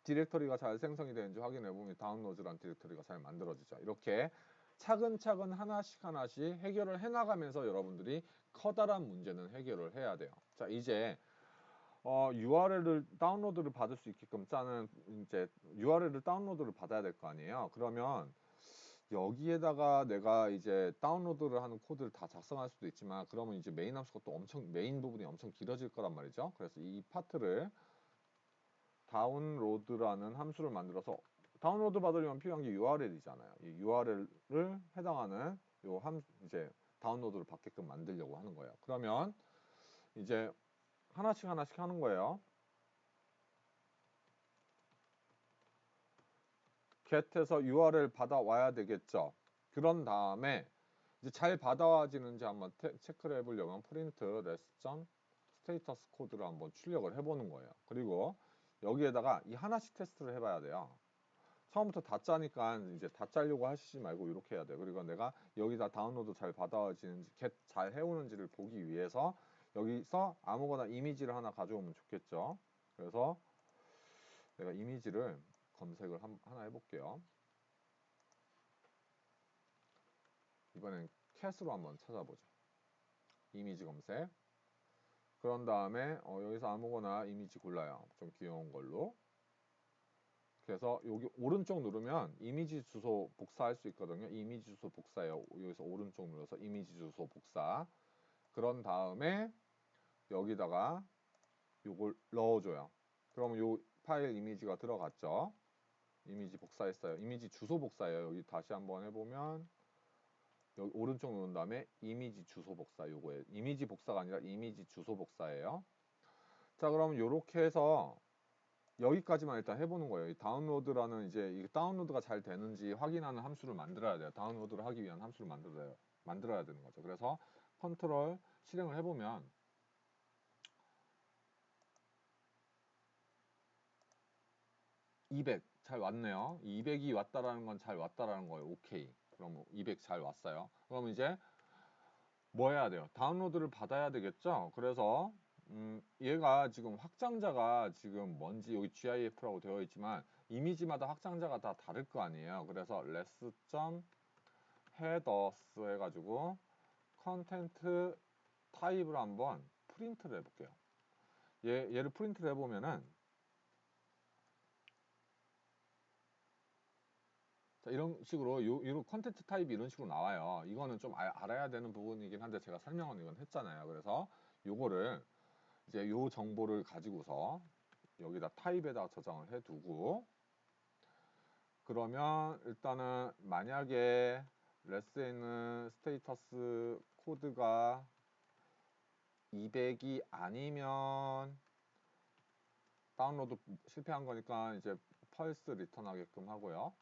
디렉토리가 잘 생성이 되는지 확인해 보면 다운로드란 디렉토리가 잘 만들어지죠. 이렇게 차근차근 하나씩 해결을 해나가면서 여러분들이 커다란 문제는 해결을 해야 돼요. 자, 이제 URL을 다운로드를 받을 수 있게끔 짜는 이제 URL을 다운로드를 받아야 될 거 아니에요. 그러면 여기에다가 내가 이제 다운로드를 하는 코드를 다 작성할 수도 있지만, 그러면 이제 메인 함수가 또 메인 부분이 엄청 길어질 거란 말이죠. 그래서 이 파트를 다운로드라는 함수를 만들어서, 다운로드 받으려면 필요한 게 URL이잖아요. 이 URL을 해당하는 이제 다운로드를 받게끔 만들려고 하는 거예요. 그러면 이제 하나씩 하는 거예요. get에서 URL 받아와야 되겠죠. 그런 다음에 이제 잘 받아와지는지 한번 체크를 해보려면 print res.status 코드를 한번 출력을 해보는 거예요. 그리고 여기에다가 이 하나씩 테스트를 해봐야 돼요. 처음부터 다 짜니까 이제 다 짜려고 하시지 말고 이렇게 해야 돼요. 그리고 내가 여기다 다운로드 잘 받아지는지, 겟 잘 해오는지를 보기 위해서 여기서 아무거나 이미지를 하나 가져오면 좋겠죠. 그래서 내가 이미지를 검색을 하나 해볼게요. 이번엔 캣으로 한번 찾아보죠. 이미지 검색. 그런 다음에 여기서 아무거나 이미지 골라요. 좀 귀여운 걸로. 그래서 여기 오른쪽 누르면 이미지 주소 복사할 수 있거든요. 이미지 주소 복사예요. 여기서 오른쪽 눌러서 이미지 주소 복사. 그런 다음에 여기다가 요걸 넣어줘요. 그러면 요 파일 이미지가 들어갔죠. 이미지 복사했어요. 이미지 주소 복사예요. 여기 다시 한번 해보면 여기 오른쪽 누른 다음에 이미지 주소 복사. 요거에 이미지 복사가 아니라 이미지 주소 복사예요. 자, 그럼 요렇게 해서 여기까지만 일단 해보는 거예요. 이 다운로드라는 이제 이 다운로드가 잘 되는지 확인하는 함수를 만들어야 돼요. 다운로드를 하기 위한 함수를 만들어야 되는 거죠. 그래서 컨트롤 실행을 해보면 200 잘 왔네요. 200이 왔다라는 건 잘 왔다라는 거예요. 오케이. 그럼 200 잘 왔어요. 그럼 이제 뭐 해야 돼요? 다운로드를 받아야 되겠죠? 그래서 얘가 지금 확장자가 지금 뭔지 여기 GIF라고 되어 있지만 이미지마다 확장자가 다 다를 거 아니에요. 그래서 less.headers 해가지고 컨텐트 타입을 한번 프린트를 해볼게요. 얘를 프린트를 해보면은 자, 이런 식으로 요 컨텐트 타입이 이런 식으로 나와요. 이거는 좀 알아야 되는 부분이긴 한데 제가 설명은 이건 했잖아요. 그래서 요거를 이제 요 정보를 가지고서 여기다 타입에다 저장을 해두고 그러면 일단은 만약에 레스에 있는 스테이터스 코드가 200이 아니면 다운로드 실패한 거니까 이제 펄스 리턴하게끔 하고요.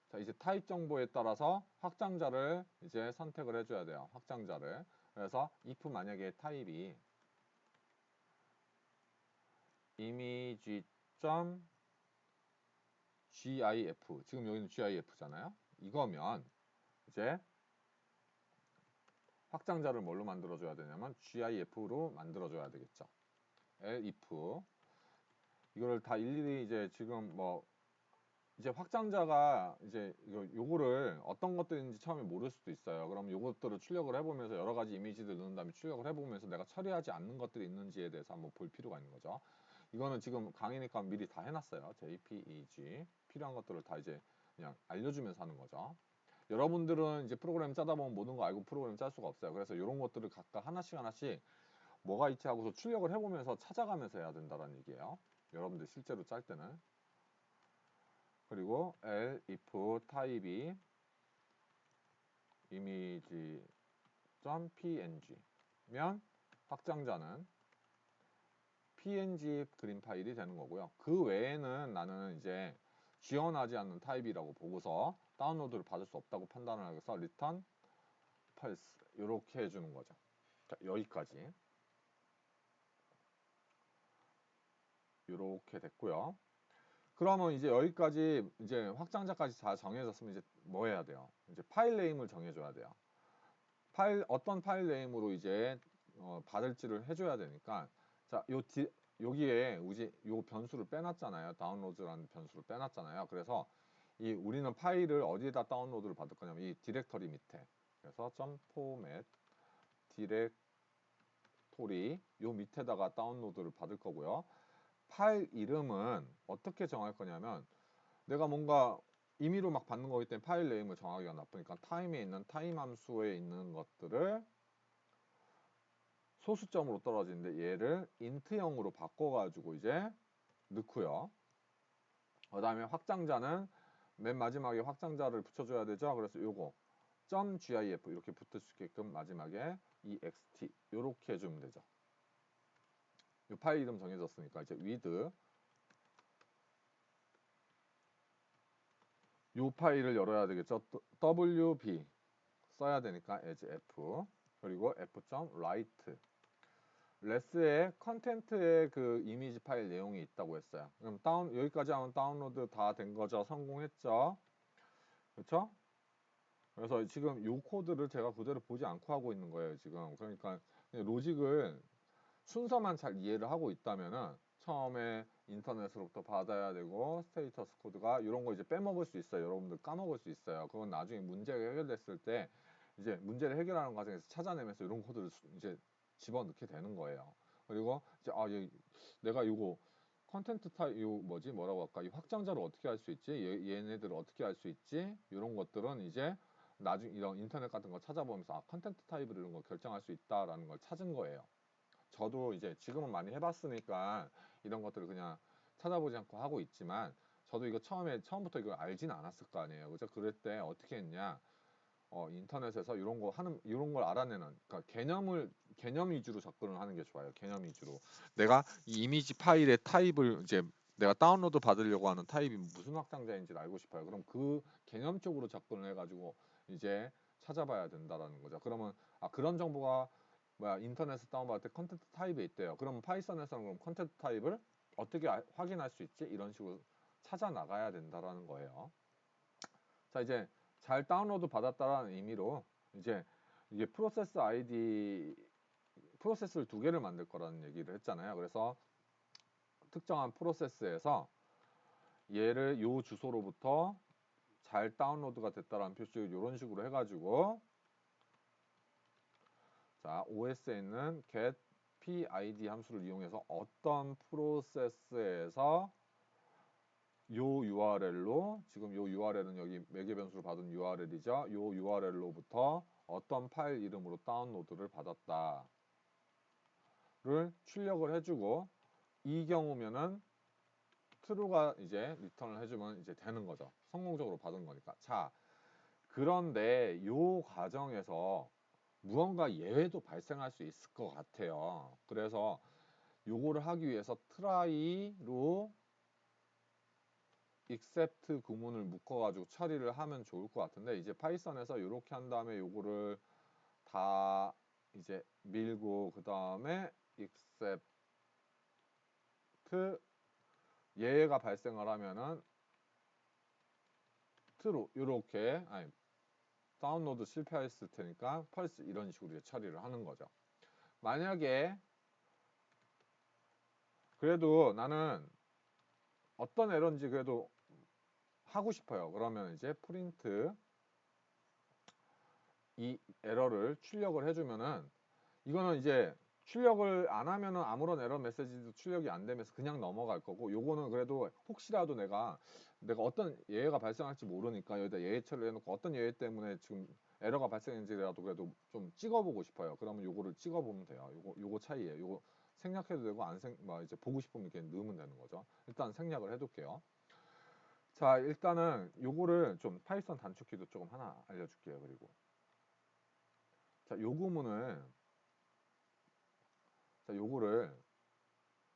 자, 이제 타입 정보에 따라서 확장자를 이제 선택을 해줘야 돼요. 확장자를. 그래서 if 만약에 타입이 image.gif 지금 여기는 gif잖아요. 이거면 이제 확장자를 뭘로 만들어줘야 되냐면 gif로 만들어줘야 되겠죠. if 이거를 다 일일이 이제 지금 뭐 이제 확장자가 이제 요거를 어떤 것들인지 처음에 모를 수도 있어요. 그럼 요것들을 출력을 해보면서 여러 가지 이미지들 넣은 다음에 출력을 해보면서 내가 처리하지 않는 것들이 있는지에 대해서 한번 볼 필요가 있는 거죠. 이거는 지금 강의니까 미리 다 해놨어요. JPEG 필요한 것들을 다 이제 그냥 알려주면서 하는 거죠. 여러분들은 이제 프로그램 짜다 보면 모든 거 알고 프로그램 짤 수가 없어요. 그래서 이런 것들을 각각 하나씩 뭐가 있지 하고서 출력을 해보면서 찾아가면서 해야 된다는 얘기예요. 여러분들 실제로 짤 때는. 그리고 if 타입이 image.png면 확장자는 png 그림 파일이 되는 거고요. 그 외에는 나는 이제 지원하지 않는 타입이라고 보고서 다운로드를 받을 수 없다고 판단을 해서 return false 이렇게 해주는 거죠. 자, 여기까지 이렇게 됐고요. 그러면 이제 여기까지 이제 확장자까지 다 정해졌으면 이제 뭐 해야 돼요? 이제 파일 네임을 정해줘야 돼요. 어떤 파일 네임으로 이제 받을지를 해줘야 되니까 자, 여기에 요 변수를 빼놨잖아요. 다운로드라는 변수를 빼놨잖아요. 그래서 우리는 파일을 어디에다 다운로드를 받을 거냐면 이 디렉터리 밑에 그래서 .format 디렉토리 요 밑에다가 다운로드를 받을 거고요. 파일 이름은 어떻게 정할 거냐면 내가 뭔가 임의로 막 받는 거기 때문에 파일 네임을 정하기가 나쁘니까 타임에 있는 타임 함수에 있는 것들을 소수점으로 떨어지는데 얘를 int형으로 바꿔가지고 이제 넣고요. 그 다음에 확장자는 맨 마지막에 확장자를 붙여줘야 되죠. 그래서 요거 .gif 이렇게 붙을 수 있게끔 마지막에 ext 이렇게 해주면 되죠. 이 파일 이름 정해졌으니까 이제 with 이 파일을 열어야 되겠죠. wb 써야 되니까 as f 그리고 f.write 레스에 컨텐트에 그 이미지 파일 내용이 있다고 했어요. 그럼 여기까지 하면 다운로드 다 된 거죠. 성공했죠. 그렇죠? 그래서 지금 이 코드를 제가 그대로 보지 않고 하고 있는 거예요, 지금. 그러니까 로직을 순서만 잘 이해를 하고 있다면은 처음에 인터넷으로부터 받아야 되고 스테이터스 코드가 이런 거 이제 빼먹을 수 있어요. 여러분들 까먹을 수 있어요. 그건 나중에 문제가 해결됐을 때 이제 문제를 해결하는 과정에서 찾아내면서 이런 코드를 이제 집어넣게 되는 거예요. 그리고 이제 내가 이거 컨텐트 타입 요 뭐지 뭐라고 할까 이 확장자를 어떻게 할 수 있지 얘네들을 어떻게 할 수 있지 이런 것들은 이제 나중에 이런 인터넷 같은 거 찾아보면서 컨텐트 타입을 이런 거 결정할 수 있다라는 걸 찾은 거예요. 저도 이제 지금은 많이 해봤으니까 이런 것들을 그냥 찾아보지 않고 하고 있지만 저도 이거 처음부터 이걸 알지는 않았을 거 아니에요. 그죠? 그럴 때 어떻게 했냐? 인터넷에서 이런 걸 알아내는, 그러니까 개념 위주로 접근을 하는 게 좋아요. 개념 위주로. 내가 이 이미지 파일의 타입을 이제 내가 다운로드 받으려고 하는 타입이 무슨 확장자인지를 알고 싶어요. 그럼 그 개념적으로 접근을 해가지고 이제 찾아봐야 된다라는 거죠. 그러면 그런 정보가 인터넷에 다운받을 때 컨텐트 타입에 있대요. 그럼 파이썬에서는 그럼 컨텐트 타입을 어떻게 확인할 수 있지? 이런 식으로 찾아 나가야 된다라는 거예요. 자, 이제 잘 다운로드 받았다라는 의미로 이제 이게 프로세스를 두 개를 만들 거라는 얘기를 했잖아요. 그래서 특정한 프로세스에서 얘를 요 주소로부터 잘 다운로드가 됐다라는 표시를 이런 식으로 해가지고 자, OS에 있는 get PID 함수를 이용해서 어떤 프로세스에서 요 URL로 지금 요 URL은 여기 매개 변수로 받은 URL이죠. 요 URL로부터 어떤 파일 이름으로 다운로드를 받았다를 출력을 해주고 이 경우면은 true가 이제 리턴을 해주면 이제 되는 거죠. 성공적으로 받은 거니까. 자, 그런데 요 과정에서 무언가 예외도 발생할 수 있을 것 같아요. 그래서 요거를 하기 위해서 try로 except 구문을 묶어가지고 처리를 하면 좋을 것 같은데 이제 파이썬에서 이렇게 한 다음에 요거를 다 이제 밀고 그 다음에 except 예외가 발생을 하면은 true 요렇게 다운로드 실패했을 테니까 false 이런 식으로 이제 처리를 하는 거죠. 만약에 그래도 나는 어떤 에러인지 그래도 하고 싶어요. 그러면 이제 프린트 이 에러를 출력을 해주면은 이거는 이제 출력을 안 하면은 아무런 에러 메시지도 출력이 안 되면서 그냥 넘어갈 거고 요거는 그래도 혹시라도 내가 어떤 예외가 발생할지 모르니까 여기다 예외 처리를 해놓고 어떤 예외 때문에 지금 에러가 발생했는지라도 그래도 좀 찍어보고 싶어요. 그러면 요거를 찍어보면 돼요. 요거 차이예요. 요거 생략해도 되고 이제 보고 싶으면 이렇게 넣으면 되는 거죠. 일단 생략을 해둘게요. 자, 일단은 요거를 좀 파이썬 단축키도 조금 하나 알려줄게요. 그리고 자, 요 구문을 자, 요거를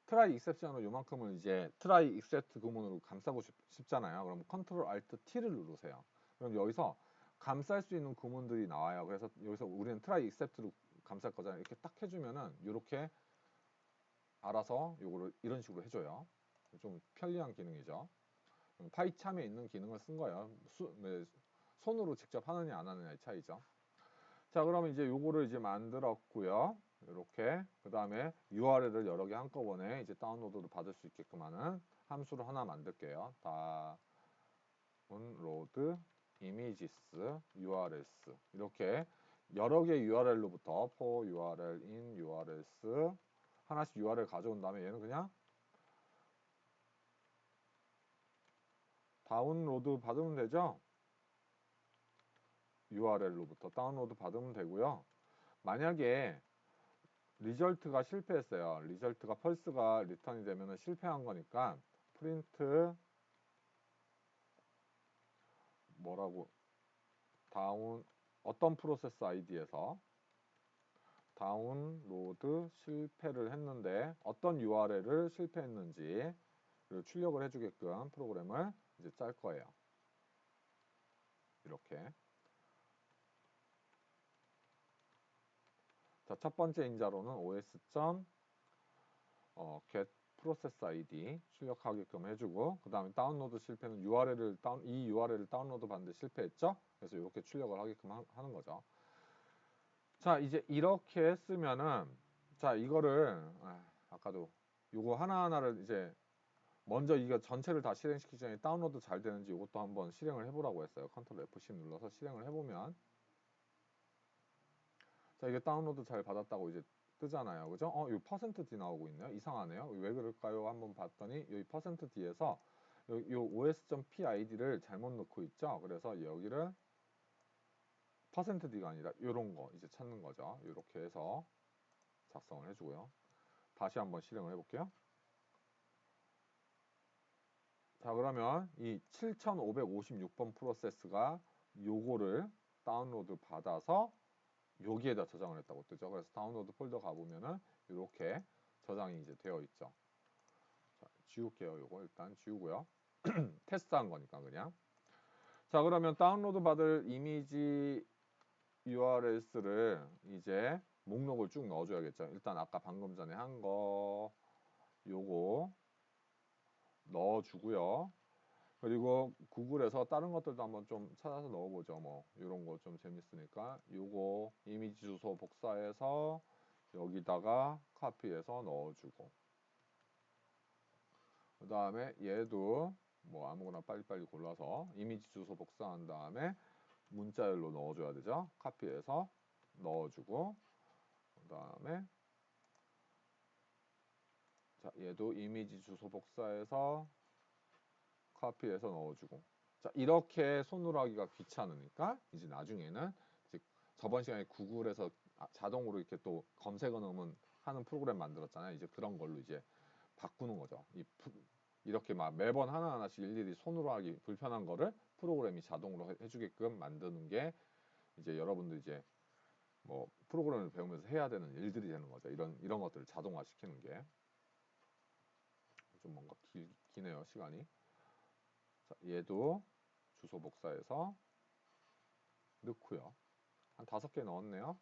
try exception으로 요만큼을 이제 try except 구문으로 감싸고 싶잖아요. 그럼 컨트롤 알트 T를 누르세요. 그럼 여기서 감쌀 수 있는 구문들이 나와요. 그래서 여기서 우리는 try except로 감쌀 거잖아요. 이렇게 딱 해주면은 이렇게 알아서 요거를 이런 식으로 해줘요. 좀 편리한 기능이죠. 파이참에 있는 기능을 쓴 거예요. 손으로 직접 하느냐 안 하느냐의 차이죠. 자, 그러면 이제 요거를 이제 만들었고요. 이렇게 그 다음에 URL을 여러 개 한꺼번에 이제 다운로드를 받을 수 있게끔 하는 함수를 하나 만들게요. 다운로드 images urls 이렇게 여러 개 URL로부터 for URL, in URLs 하나씩 URL 가져온 다음에 얘는 그냥 다운로드 받으면 되죠. URL로부터 다운로드 받으면 되고요. 만약에 리절트가 실패했어요. 리절트가 펄스가 리턴이 되면 실패한 거니까 프린트 뭐라고 어떤 프로세스 아이디에서 다운로드 실패를 했는데 어떤 URL을 실패했는지 출력을 해주게끔 프로그램을 이제 짤 거예요. 이렇게. 자, 첫 번째 인자로는 os. get process ID 출력하게끔 해주고, 그 다음에 다운로드 실패는 이 URL을 다운로드 받는데 실패했죠? 그래서 이렇게 출력을 하게끔 하는 거죠. 자, 이제 이렇게 했으면은, 자, 이거를, 아까도 요거 하나하나를 이제 먼저 이거 전체를 다 실행시키기 전에 다운로드 잘 되는지 이것도 한번 실행을 해보라고 했어요. 컨트롤 F10 눌러서 실행을 해보면, 자, 이게 다운로드 잘 받았다고 이제 뜨잖아요. 그죠? 이 %D 나오고 있네요. 이상하네요. 왜 그럴까요? 한번 봤더니 여기 %D에서 요 os.pid를 잘못 넣고 있죠. 그래서 여기를 %D가 아니라 요런 거 이제 찾는 거죠. 이렇게 해서 작성을 해주고요. 다시 한번 실행을 해볼게요. 자, 그러면 이 7556번 프로세스가 요거를 다운로드 받아서 여기에다 저장을 했다고 뜨죠. 그래서 다운로드 폴더 가보면은 이렇게 저장이 이제 되어 있죠. 자, 지울게요. 요거 일단 지우고요. 테스트한 거니까 그냥. 자, 그러면 다운로드 받을 이미지 URL를 이제 목록을 쭉 넣어줘야겠죠. 일단 아까 방금 전에 한 거 요거 넣어주고요. 그리고 구글에서 다른 것들도 한번 좀 찾아서 넣어보죠. 뭐 이런 거 좀 재밌으니까 요거 이미지 주소 복사해서 여기다가 카피해서 넣어주고, 그 다음에 얘도 뭐 아무거나 빨리빨리 골라서 이미지 주소 복사한 다음에 문자열로 넣어줘야 되죠. 카피해서 넣어주고, 그 다음에 자, 얘도 이미지 주소 복사해서 카피해서 넣어주고. 자, 이렇게 손으로 하기가 귀찮으니까 이제 나중에는 이제 저번 시간에 구글에서 자동으로 이렇게 또 검색어 넣으면 하는 프로그램 만들었잖아요. 이제 그런 걸로 이제 바꾸는 거죠. 이렇게 막 매번 하나하나씩 일일이 손으로 하기 불편한 거를 프로그램이 자동으로 해주게끔 만드는 게 이제 여러분들 이제 뭐 프로그램을 배우면서 해야 되는 일들이 되는 거죠. 이런 것들을 자동화 시키는 게 좀 뭔가 기네요, 시간이. 자, 얘도 주소 복사해서 넣고요. 한 5개 넣었네요.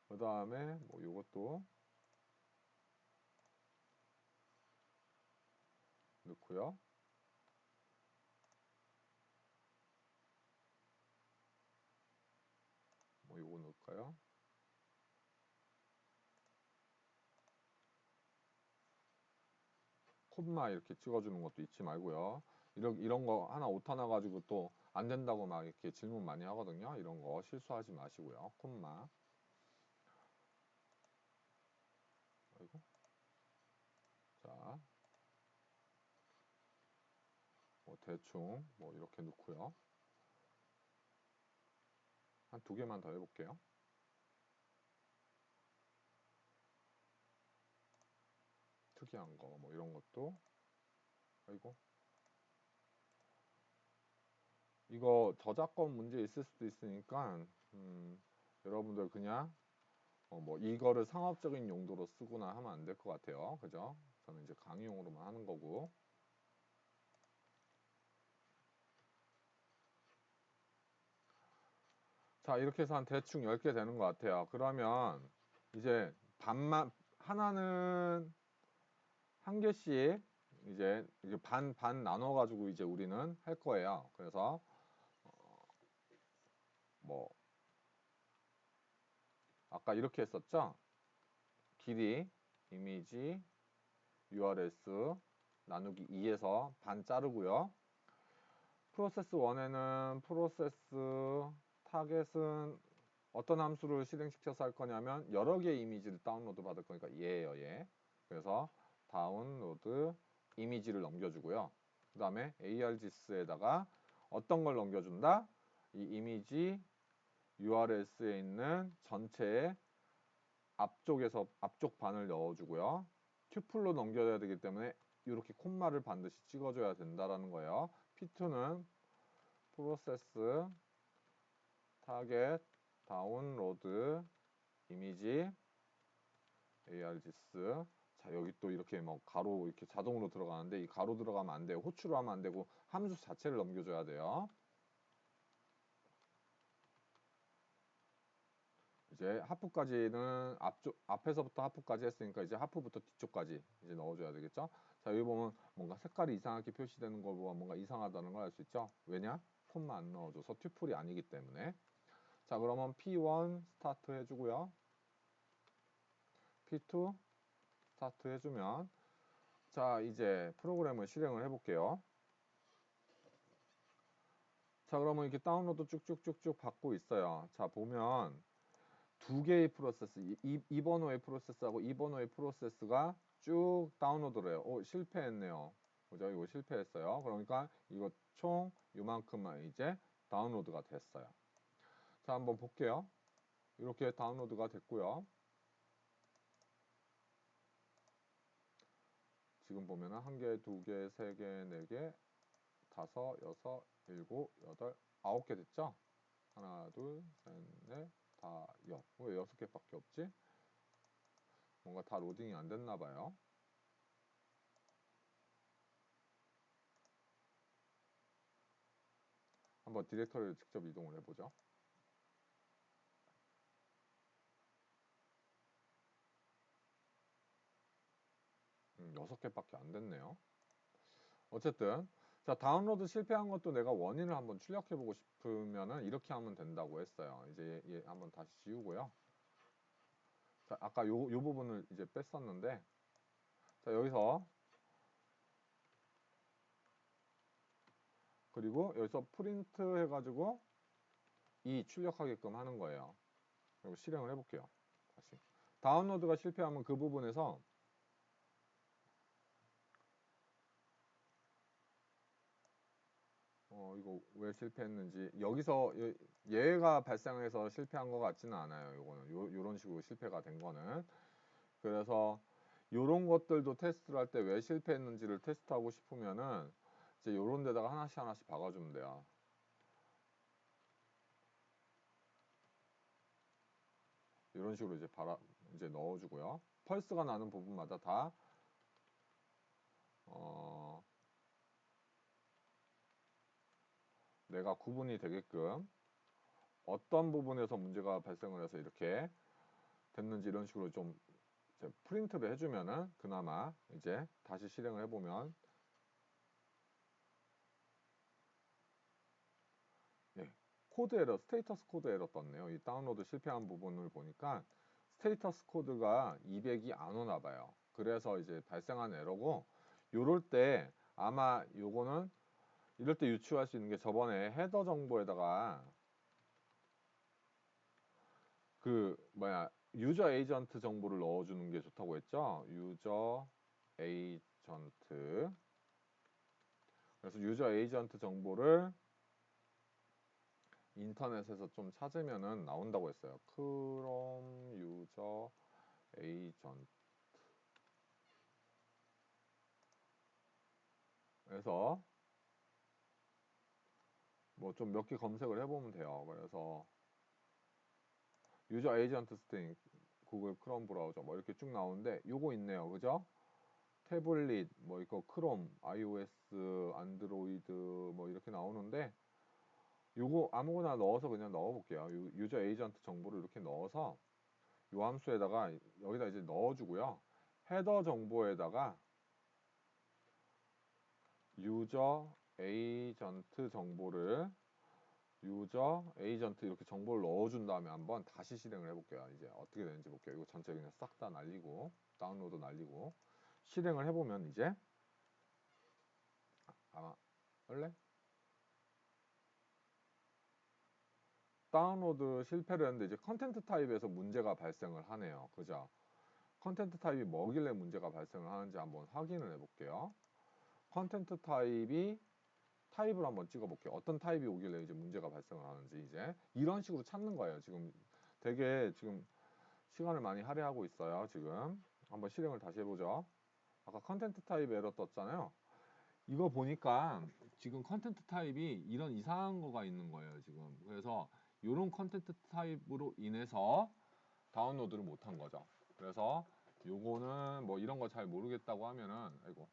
그 다음에 뭐 요것도 넣고요. 뭐 요거 넣을까요? 콤마 이렇게 찍어주는 것도 잊지 말고요. 이런 거 하나 오타 나가지고 또 안 된다고 막 이렇게 질문 많이 하거든요. 이런 거 실수하지 마시고요. 콤마. 아이고. 자, 뭐 대충 뭐 이렇게 넣고요. 한 2개만 더 해볼게요. 특이한 거 뭐 이런 것도. 아이고. 이거 저작권 문제 있을 수도 있으니까 여러분들 그냥 뭐 이거를 상업적인 용도로 쓰거나 하면 안 될 것 같아요. 그죠? 저는 이제 강의용으로만 하는 거고. 자, 이렇게 해서 한 대충 10개 되는 것 같아요. 그러면 이제 하나는 한 개씩 이제 반 나눠가지고 이제 우리는 할 거예요. 그래서 뭐 아까 이렇게 했었죠? 길이, 이미지, URS 나누기 2에서 반 자르고요. 프로세스 1에는 프로세스 타겟은 어떤 함수를 실행시켜서 할 거냐면 여러 개의 이미지를 다운로드 받을 거니까 얘예요, 얘. 그래서 다운로드 이미지를 넘겨주고요. 그 다음에 args에다가 어떤 걸 넘겨준다? 이 이미지 URS에 있는 전체의 앞쪽 반을 넣어주고요. 튜플로 넘겨야 되기 때문에 이렇게 콤마를 반드시 찍어줘야 된다라는 거예요. P2는 프로세스 타겟 다운로드 이미지 args. 자, 여기 또 이렇게 뭐 가로 이렇게 자동으로 들어가는데 이 가로 들어가면 안 돼요. 호추로 하면 안 되고 함수 자체를 넘겨줘야 돼요. 이제 하프까지는 앞에서부터 하프까지 했으니까 이제 하프부터 뒤쪽까지 이제 넣어줘야 되겠죠. 자, 여기 보면 뭔가 색깔이 이상하게 표시되는 걸 보면 뭔가 이상하다는 걸 알 수 있죠. 왜냐? 콤마 안 넣어줘서 튜플이 아니기 때문에. 자, 그러면 P1 스타트 해주고요. P2 스타트 해주면, 자, 이제 프로그램을 실행을 해볼게요. 자, 그러면 이렇게 다운로드 쭉쭉쭉쭉 받고 있어요. 자, 보면 두 개의 프로세스, 2번호의 프로세스하고 2번호의 프로세스가 쭉 다운로드를 해요. 실패했네요. 그죠? 이거 실패했어요. 그러니까 이거 총 요만큼만 이제 다운로드가 됐어요. 자, 한번 볼게요. 이렇게 다운로드가 됐고요. 지금 보면은 한 개, 두 개, 세 개, 네 개, 다섯, 여섯, 일곱, 여덟, 아홉 개 됐죠? 하나, 둘, 셋, 넷, 다, 왜 여섯 개밖에 없지? 뭔가 다 로딩이 안 됐나 봐요. 한번 디렉터리를 직접 이동을 해보죠. 6개밖에 안 됐네요. 어쨌든 자, 다운로드 실패한 것도 내가 원인을 한번 출력해보고 싶으면은 이렇게 하면 된다고 했어요. 이제 얘 한번 다시 지우고요. 자, 아까 요 부분을 이제 뺐었는데, 자, 여기서 그리고 여기서 프린트 해가지고 이 출력하게끔 하는 거예요. 그리고 실행을 해볼게요. 다시 다운로드가 실패하면 그 부분에서 이거 왜 실패했는지 여기서 얘가 발생해서 실패한 것 같지는 않아요. 요거는 요런 식으로 실패가 된 거는. 그래서 요런 것들도 테스트를 할 때 왜 실패했는지를 테스트하고 싶으면은 이제 요런 데다가 하나씩 하나씩 박아주면 돼요. 이런 식으로 이제 넣어주고요. 펄스가 나는 부분마다 다 내가 구분이 되게끔 어떤 부분에서 문제가 발생을 해서 이렇게 됐는지 이런 식으로 좀 이제 프린트를 해주면은 그나마 이제 다시 실행을 해보면 예, 코드 에러, 스테이터스 코드 에러 떴네요. 이 다운로드 실패한 부분을 보니까 스테이터스 코드가 200이 안 오나 봐요. 그래서 이제 발생한 에러고 요럴 때 아마 요거는 이럴 때 유추할 수 있는 게 저번에 헤더 정보에다가 그 뭐야 유저 에이전트 정보를 넣어주는 게 좋다고 했죠. 유저 에이전트. 그래서 유저 에이전트 정보를 인터넷에서 좀 찾으면은 나온다고 했어요. 크롬 유저 에이전트. 그래서 뭐 좀 몇 개 검색을 해보면 돼요. 그래서 유저 에이전트 스팅 구글 크롬 브라우저 뭐 이렇게 쭉 나오는데 요거 있네요. 그죠? 태블릿 뭐 이거 크롬 iOS 안드로이드 뭐 이렇게 나오는데 요거 아무거나 넣어서 그냥 넣어볼게요. 유저 에이전트 정보를 이렇게 넣어서 요 함수에다가 여기다 이제 넣어주고요. 헤더 정보에다가 유저 에이전트 정보를 유저 에이전트 이렇게 정보를 넣어준 다음에 한번 다시 실행을 해볼게요. 이제 어떻게 되는지 볼게요. 이거 전체 그냥 싹 다 날리고 다운로드 날리고 실행을 해보면 이제 아마 원래 다운로드 실패를 했는데 이제 컨텐트 타입에서 문제가 발생을 하네요. 그죠? 컨텐트 타입이 뭐길래 문제가 발생을 하는지 한번 확인을 해볼게요. 컨텐트 타입이 타입을 한번 찍어볼게요. 어떤 타입이 오길래 이제 문제가 발생을 하는지 이제 이런 식으로 찾는 거예요. 지금 되게 지금 시간을 많이 할애하고 있어요. 지금 한번 실행을 다시 해보죠. 아까 컨텐트 타입 에러 떴잖아요. 이거 보니까 지금 컨텐트 타입이 이런 이상한 거가 있는 거예요. 지금 그래서 이런 컨텐트 타입으로 인해서 다운로드를 못한 거죠. 그래서 요거는 뭐 이런 거 잘 모르겠다고 하면은 아이고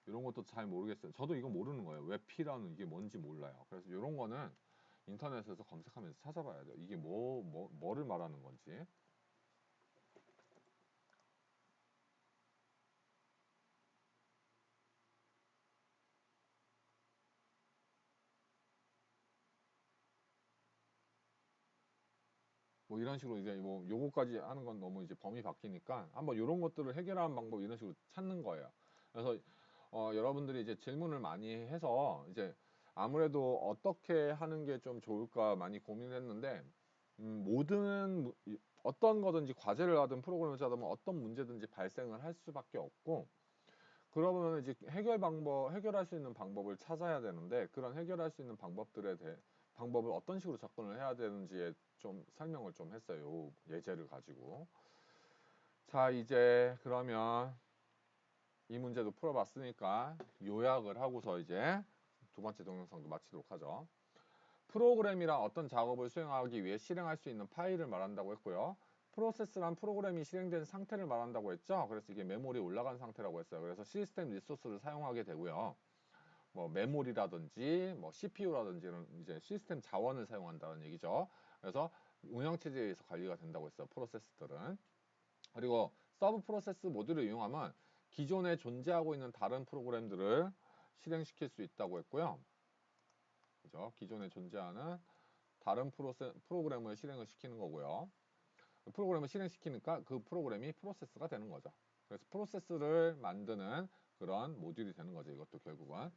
이런 것도 잘 모르겠어요. 저도 이거 모르는 거예요. 왜 P라는 이게 뭔지 몰라요. 그래서 이런 거는 인터넷에서 검색하면서 찾아봐야 돼요. 이게 뭐를 말하는 건지. 뭐 이런 식으로 이제 뭐 요거까지 하는 건 너무 이제 범위 바뀌니까 한번 이런 것들을 해결하는 방법 이런 식으로 찾는 거예요. 그래서 여러분들이 이제 질문을 많이 해서 이제 아무래도 어떻게 하는 게 좀 좋을까 많이 고민했는데 어떤 거든지 과제를 하든 프로그램을 짜든 어떤 문제든지 발생을 할 수밖에 없고 그러면 이제 해결할 수 있는 방법을 찾아야 되는데 그런 해결할 수 있는 방법을 어떤 식으로 접근을 해야 되는지에 좀 설명을 좀 했어요. 예제를 가지고. 자, 이제 그러면 이 문제도 풀어봤으니까 요약을 하고서 이제 두 번째 동영상도 마치도록 하죠. 프로그램이란 어떤 작업을 수행하기 위해 실행할 수 있는 파일을 말한다고 했고요. 프로세스란 프로그램이 실행된 상태를 말한다고 했죠. 그래서 이게 메모리에 올라간 상태라고 했어요. 그래서 시스템 리소스를 사용하게 되고요. 뭐 메모리라든지 뭐 CPU라든지 이런 이제 시스템 자원을 사용한다는 얘기죠. 그래서 운영체제에 의해서 관리가 된다고 했어요. 프로세스들은. 그리고 서브 프로세스 모듈을 이용하면 기존에 존재하고 있는 다른 프로그램들을 실행시킬 수 있다고 했고요. 그죠? 기존에 존재하는 다른 프로그램을 실행을 시키는 거고요. 프로그램을 실행시키니까 그 프로그램이 프로세스가 되는 거죠. 그래서 프로세스를 만드는 그런 모듈이 되는 거죠. 이것도 결국은.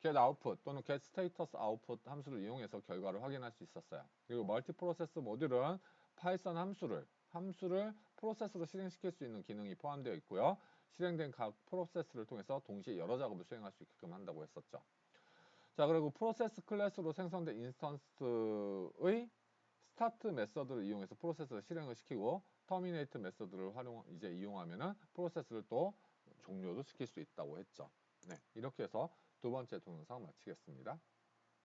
get output 또는 get status output 함수를 이용해서 결과를 확인할 수 있었어요. 그리고 멀티 프로세스 모듈은 파이썬 함수를 프로세스로 실행시킬 수 있는 기능이 포함되어 있고요. 실행된 각 프로세스를 통해서 동시에 여러 작업을 수행할 수 있게끔 한다고 했었죠. 자, 그리고 프로세스 클래스로 생성된 인스턴스의 스타트 메서드를 이용해서 프로세스를 실행을 시키고 터미네이트 메서드를 이용하면은 프로세스를 또 종료도 시킬 수 있다고 했죠. 네, 이렇게 해서 두 번째 동영상 마치겠습니다.